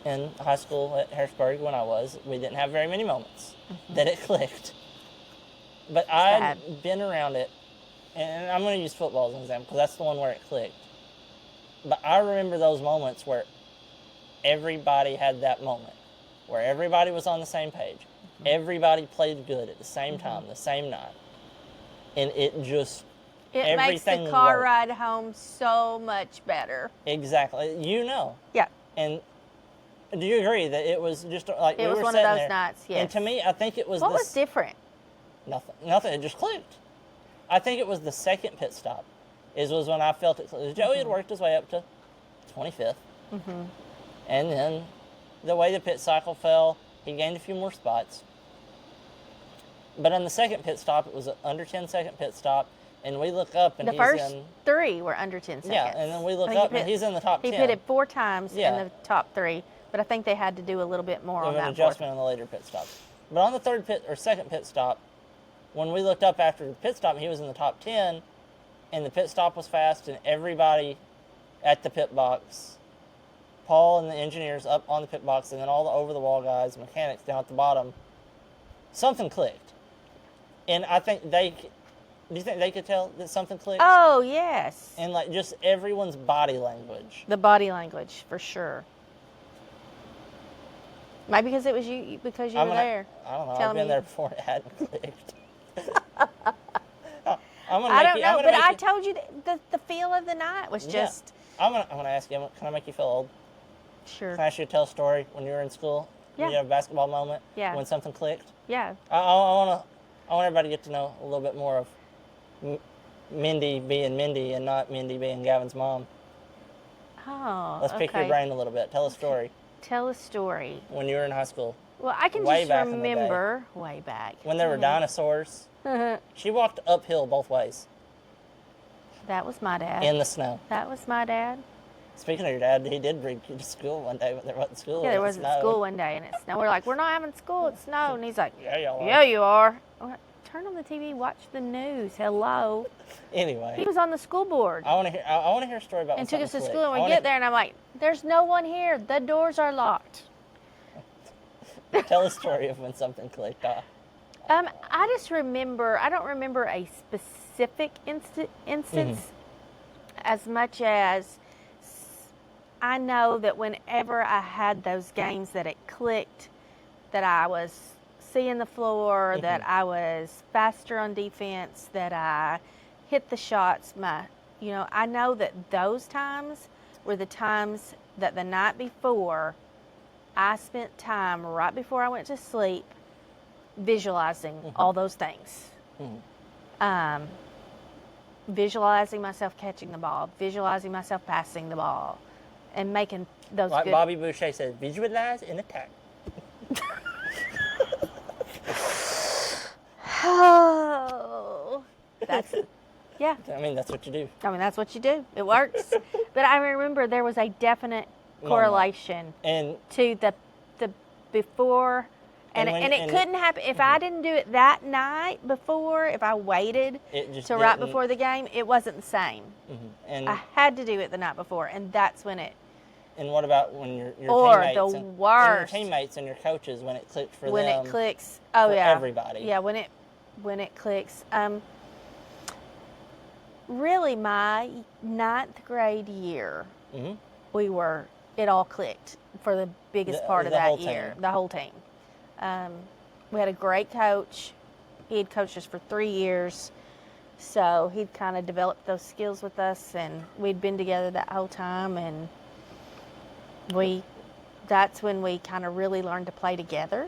in high school at Harrisburg when I was, we didn't have very many moments that it clicked. But I'd been around it, and I'm going to use football as an example because that's the one where it clicked. But I remember those moments where everybody had that moment, where everybody was on the same page. Everybody played good at the same time, the same night. And it just,
it makes the car ride home so much better.
Exactly. You know.
Yeah.
And do you agree that it was just like
it
we
was
were
one
sitting
of those
there,
nights, yes.
And to me, I think it was
what was different?
Nothing. It just clicked. I think it was the second pit stop was when I felt it click. Joey had worked his way up to 25th. And then the way the pit cycle fell, he gained a few more spots. But on the second pit stop, it was an under 10-second pit stop, and we look up and
the
he's
first
in...
three were under 10 seconds.
Yeah, and then we look up and he's in the top 10.
He pitted 4 times in the top 3, but I think they had to do a little bit more on that.
An adjustment on the later pit stop. But on the third pit or second pit stop, when we looked up after the pit stop, he was in the top 10, and the pit stop was fast, and everybody at the pit box, Paul and the engineers up on the pit box, and then all the over-the-wall guys, mechanics down at the bottom, something clicked. And I think do you think they could tell that something clicked?
Oh, yes.
And like just everyone's body language.
The body language, for sure. Maybe because it was you, because you were there.
I don't know. I've been there before and it hadn't clicked.
I don't know, but I told you the feel of the night was just...
I'm gonna ask you, can I make you feel old?
Sure.
Can I ask you to tell a story when you were in school?
Yeah.
You had a basketball moment?
Yeah.
When something clicked?
Yeah.
I want everybody to get to know a little bit more of Mindy being Mindy and not Mindy being Gavin's mom.
Oh,
Let's pick your brain a little bit. Tell a story.
Tell a story.
When you were in high school.
Well, I can just remember way back.
When there were dinosaurs. She walked uphill both ways.
That was my dad.
In the snow.
That was my dad.
Speaking of your dad, he did bring you to school one day when there wasn't school.
Yeah, there wasn't school one day and it snowed. We're like, we're not having school, it snowed. And he's like,
yeah, y'all are.
Yeah, you are. Turn on the TV, watch the news. Hello.
Anyway.
He was on the school board.
I want to hear a story about.
And took us to school, and we get there, and I'm like, there's no one here. The doors are locked.
Tell a story of when something clicked off.
I just remember, I don't remember a specific instance as much as I know that whenever I had those games that it clicked, that I was seeing the floor, that I was faster on defense, that I hit the shots. I know that those times were the times that the night before I spent time right before I went to sleep visualizing all those things. Visualizing myself catching the ball, visualizing myself passing the ball, and making those
like
good...
Bobby Boucher said, visualize and attack.
Oh, that's... Yeah.
I mean, that's what you do.
I mean, that's what you do. It works. But I remember there was a definite correlation to the before, and it couldn't happen. If I didn't do it that night before, if I waited to right before the game, it wasn't the same. And I had to do it the night before, and that's when it...
And what about when your
teammates...
Or
the worst.
And your teammates and your coaches, when it clicked for them?
When it clicks... Oh, yeah.
Everybody.
Yeah, when it clicks. Really, my 9th grade year, it all clicked for the biggest part of that year. The whole team. We had a great coach. He had coached us for 3 years. So he'd kind of developed those skills with us, and we'd been together that whole time, and that's when we kind of really learned to play together.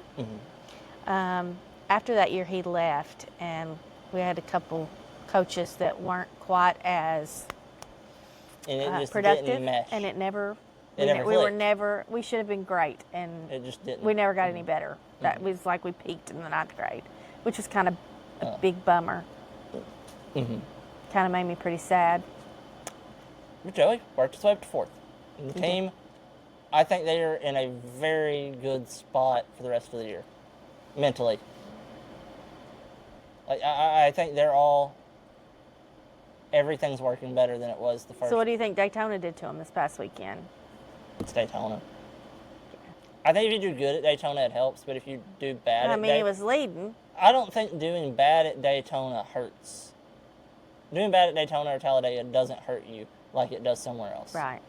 After that year, he left, and we had a couple coaches that weren't quite as
And it just
productive,
didn't mesh.
and it never.
It never
we were
clicked.
never. We should have been great, and
It just didn't.
we never got any better. That was like we peaked in the 9th grade, which was kind of a big bummer. Kind of made me pretty sad.
But Joey worked his way up to 4th. And the team, I think they are in a very good spot for the rest of the year, mentally. Like I think they're all. Everything's working better than it was the first.
So, what do you think Daytona did to him this past weekend?
It's Daytona. I think if you do good at Daytona, it helps. But if you do bad,
He was leading.
I don't think doing bad at Daytona hurts. Doing bad at Daytona or Talladega doesn't hurt you like it does somewhere else.
Right.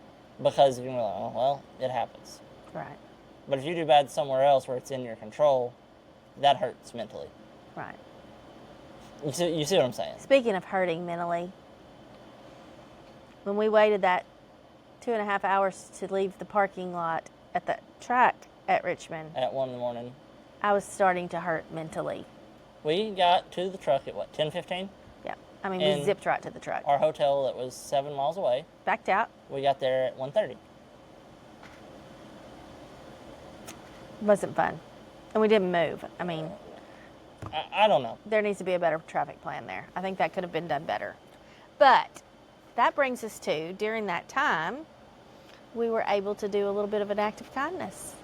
Because you're like, oh, well, it happens.
Right.
But if you do bad somewhere else where it's in your control, that hurts mentally.
Right.
You see what I'm saying?
Speaking of hurting mentally, when we waited that 2.5 hours to leave the parking lot at the track at Richmond,
At 1 in the morning.
I was starting to hurt mentally.
We got to the truck at what, 10:15?
Yeah. I mean,
And
we zipped right to the truck.
Our hotel that was 7 miles away,
Backed out.
we got there at 1:30.
It wasn't fun. And we didn't move. I mean,
I don't know.
there needs to be a better traffic plan there. I think that could have been done better. But that brings us to, during that time, we were able to do a little bit of an act of kindness.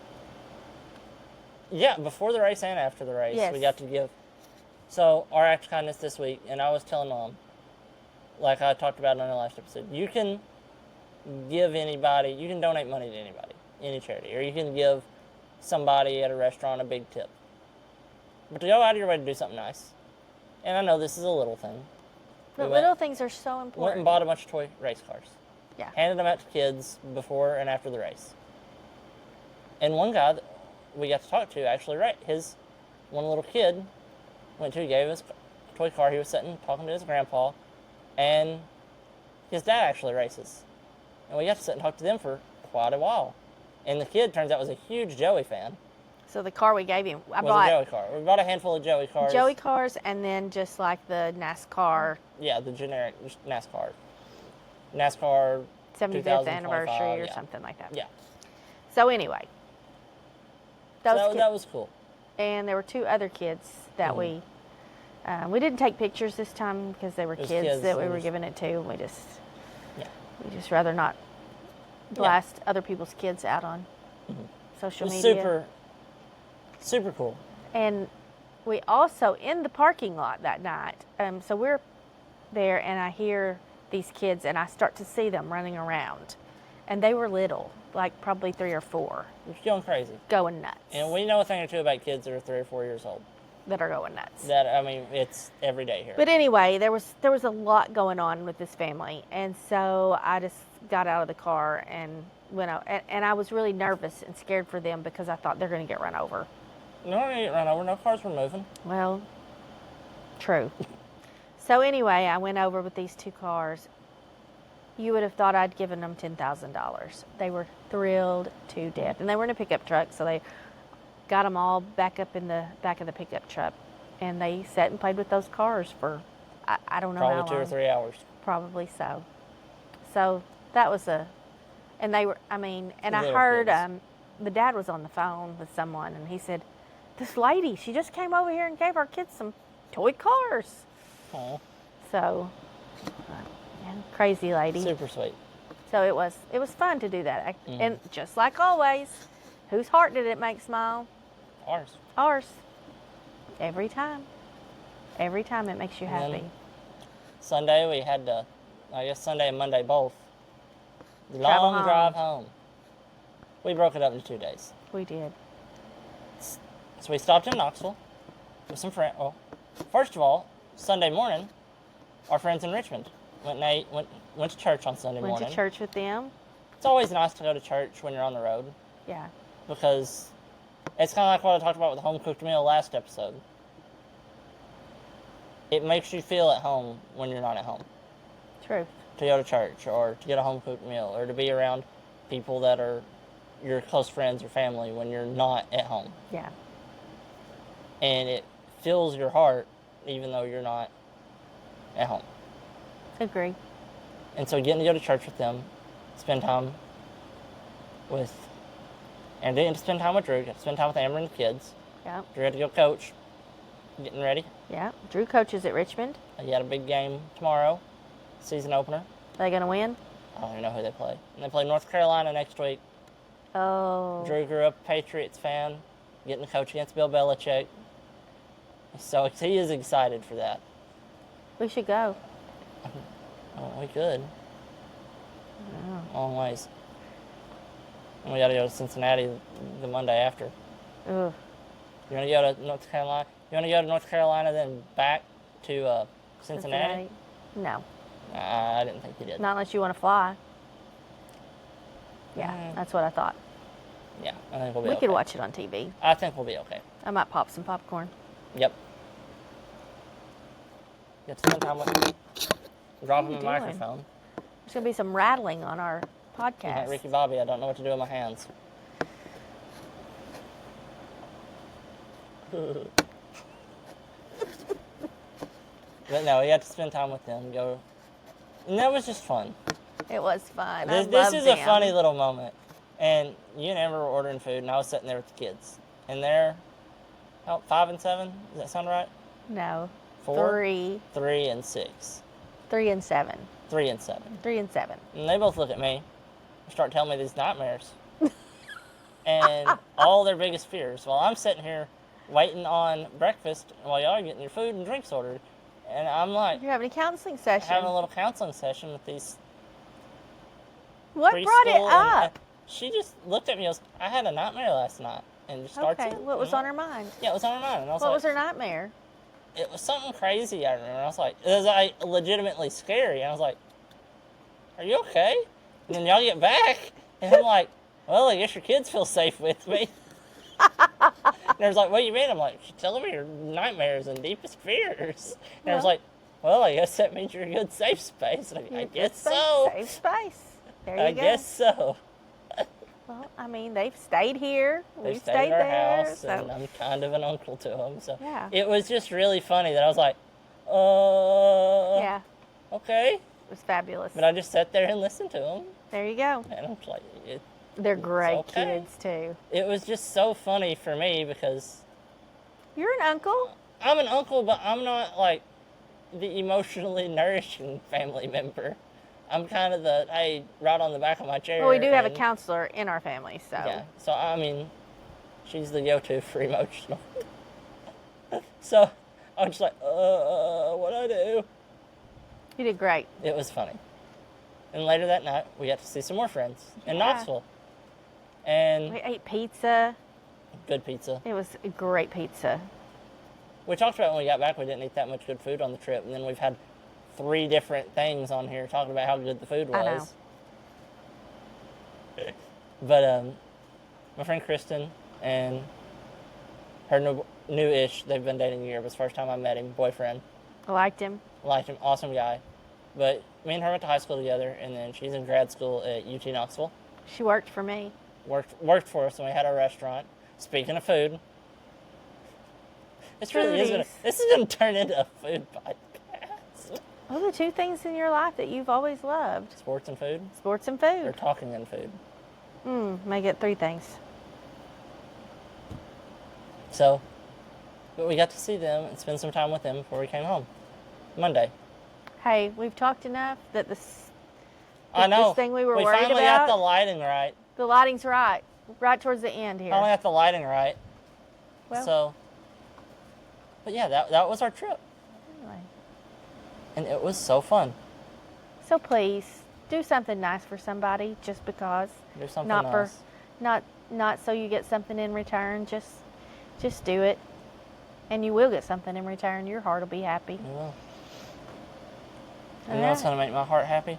Yeah, before the race and after the race,
Yes.
we got to give. So, our act of kindness this week, and I was telling Mom, like I talked about on the last episode, you can give anybody, you can donate money to anybody, any charity, or you can give somebody at a restaurant a big tip. But to go out of your way to do something nice, and I know this is a little thing.
The
we
little things are so
went
important.
and bought a bunch of toy race cars.
Yeah.
Handed them out to kids before and after the race. And one guy that we got to talk to actually, one little kid gave us a toy car. He was sitting talking to his grandpa, and his dad actually races. And we got to sit and talk to them for quite a while. And the kid, turns out, was a huge Joey fan.
So the car we gave him, I
Was a
bought
Joey car. We bought a handful of Joey cars.
Joey cars, and then just like the NASCAR
Yeah, the generic NASCAR. NASCAR
75th anniversary
2025,
or
yeah.
something like that.
Yeah.
So anyway,
That
those
was cool.
and there were 2 other kids that we didn't take pictures this time because they were
was
kids
kids,
that we
it
were
was-
giving it to. We
Yeah.
just rather not blast other people's kids out on
It
social
was
media.
super cool.
And we also, in the parking lot that night, so we're there and I hear these kids and I start to see them running around. And they were little, like probably 3 or 4,
It was going crazy.
going nuts.
And we know a thing or two about kids that are 3 or 4 years old.
That are going nuts.
It's every day here.
But anyway, there was a lot going on with this family. And so I just got out of the car and went out. And I was really nervous and scared for them because I thought they're going to get run over.
No one didn't get run over. No cars were moving.
Well, true. So anyway, I went over with these 2 cars. You would have thought I'd given them $10,000. They were thrilled to death. And they were in a pickup truck, so they got them all back up in the back of the pickup truck. And they sat and played with those cars for, I don't know how long.
Probably 2 or 3 hours.
Probably so. So that was and they were, and I
Little
heard
kids.
the dad was on the phone with someone and he said, this lady, she just came over here and gave our kids some toy cars.
Aw,
So, crazy lady.
super sweet.
So it was fun to do that. And just like always, whose heart did it make smile?
Ours.
Ours. Every time. Every time it makes you
And
happy.
Sunday we had to, I guess Sunday and Monday both,
Travel
long
home.
drive home. We broke it up into 2 days.
We did.
So we stopped in Knoxville with some friends. Well, first of all, Sunday morning, our friends in Richmond went to church on Sunday
Went
morning.
to church with them.
It's always nice to go to church when you're on the road
Yeah.
because it's kind of like what I talked about with the home cooked meal last episode. it makes you feel at home when you're not at home.
True.
To go to church or to get a home-cooked meal or to be around people that are your close friends or family when you're not at home.
Yeah.
And it fills your heart even though you're not at home.
Agree.
And so getting to go to church with them, spend time with Andy and to spend time with Drew, get to spend time with Amber and the kids.
Yeah.
Drew had to go coach, getting ready.
Yeah. Drew coaches at Richmond.
He had a big game tomorrow, season opener.
Are they going to win?
I don't even know who they play. And they play North Carolina next week.
Oh.
Drew grew up a Patriots fan, getting to coach against Bill Belichick. So he is excited for that.
We should go.
Oh, we could.
Yeah.
Long ways. And we got to go to Cincinnati the Monday after.
Ugh.
You want to go to North Carolina? You want to go to North Carolina then back to Cincinnati?
No.
I didn't think you did.
Not unless you want to fly. Yeah, that's what I thought.
Yeah, I think we'll be
We
okay.
could watch it on TV.
I think we'll be okay.
I might pop some popcorn.
Yep. You have to spend time with me. Drop him a
doing?
microphone.
There's going to be some rattling on our podcast.
Like Ricky Bobby, I don't know what to do with my hands. But no, we had to spend time with them. Go, and that was just fun.
It was fun.
This is a funny little moment. And you and Amber were ordering food, and I was sitting there with the kids. And they're 5 and 7. Does that sound right?
No.
4,
3,
3 and 6.
3 and 7.
3 and 7.
3 and 7.
And they both look at me and start telling me these nightmares. And all their biggest fears. While I'm sitting here waiting on breakfast while y'all are getting your food and drinks ordered. And I'm like,
You're having a counseling session.
having a little counseling session with these
What brought it
preschool, and,
up?
she just looked at me and goes, I had a nightmare last night. And just starts
Okay,
it.
what was on her mind?
Yeah, it was on her mind. And I was
What
like,
was her nightmare?
it was something crazy, I remember. I was like, it was like legitimately scary. And I was like, are you okay? And then y'all get back. And I'm like, well, I guess your kids feel safe with me. And I was like, what do you mean? I'm like, she's telling me your nightmares and deepest fears. And I was
Well-
like, well, I guess that means you're a good safe space. And I guess so.
Safe space. There you
I
go.
guess so.
Well, I mean, they've stayed here.
They
We've
stayed
stayed
at our
there.
house,
So
and I'm kind of an uncle to them. So
Yeah.
it was just really funny that I was like,
yeah,
okay.
it was fabulous.
But I just sat there and listened to them.
There you go.
And I was like,
They're great
okay.
kids too.
it was just so funny for me because
You're an uncle.
I'm an uncle, but I'm not like the emotionally nourishing family member. I'm kind of the, hey, right on the back of my chair.
Well, we do have a
and-
counselor in our family, so
Yeah. So, I mean, she's the go-to for emotional. So, I was just like, what'd I do?
you did great.
It was funny. And later that night, we got to see some more friends in
Yeah.
Knoxville. And
We ate pizza.
good pizza.
It was a great pizza.
We talked about when we got back, we didn't eat that much good food on the trip. And then we've had 3 different things on here talking about how good the food
I know.
was. But my friend Kristen and her new-ish, they've been dating a year, but it's the first time I met him, boyfriend.
I liked him.
Liked him, awesome guy. But me and her went to high school together, and then she's in grad school at UT Knoxville.
She worked for me.
Worked for us, and we had a restaurant. Speaking of food, this is gonna turn into a food podcast.
What are the 2 things in your life that you've always loved?
Sports and food,
Sports and
or
food.
talking and food.
Make it 3 things.
So, but we got to see them and spend some time with them before we came home. Monday.
Hey, we've talked enough that
I know.
this thing we were worried
finally got
about-
the lighting right.
the lighting's right towards the end here.
Finally got the lighting right.
Well-
So, but yeah, that was our trip,
Anyway.
and it was so fun.
So please do something nice for somebody, just because.
Do something
Not
nice.
for, not so you get something in return. Just do it, and you will get something in return. Your heart will be happy.
You will.
All
You know what's
right.
gonna make my heart happy?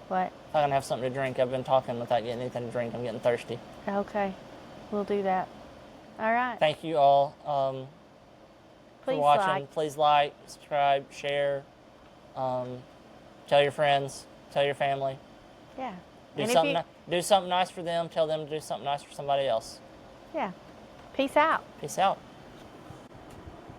What?
If I can have something to drink. I've been talking without getting anything to drink. I'm getting thirsty.
Okay, we'll do that. All right.
Thank you all.
Please
watching.
like.
Please like, subscribe, share. Tell your friends. Tell your family.
Yeah.
Do
And if
something.
you-
Do something nice for them. Tell them to do something nice for somebody else.
Yeah. Peace out.
Peace out.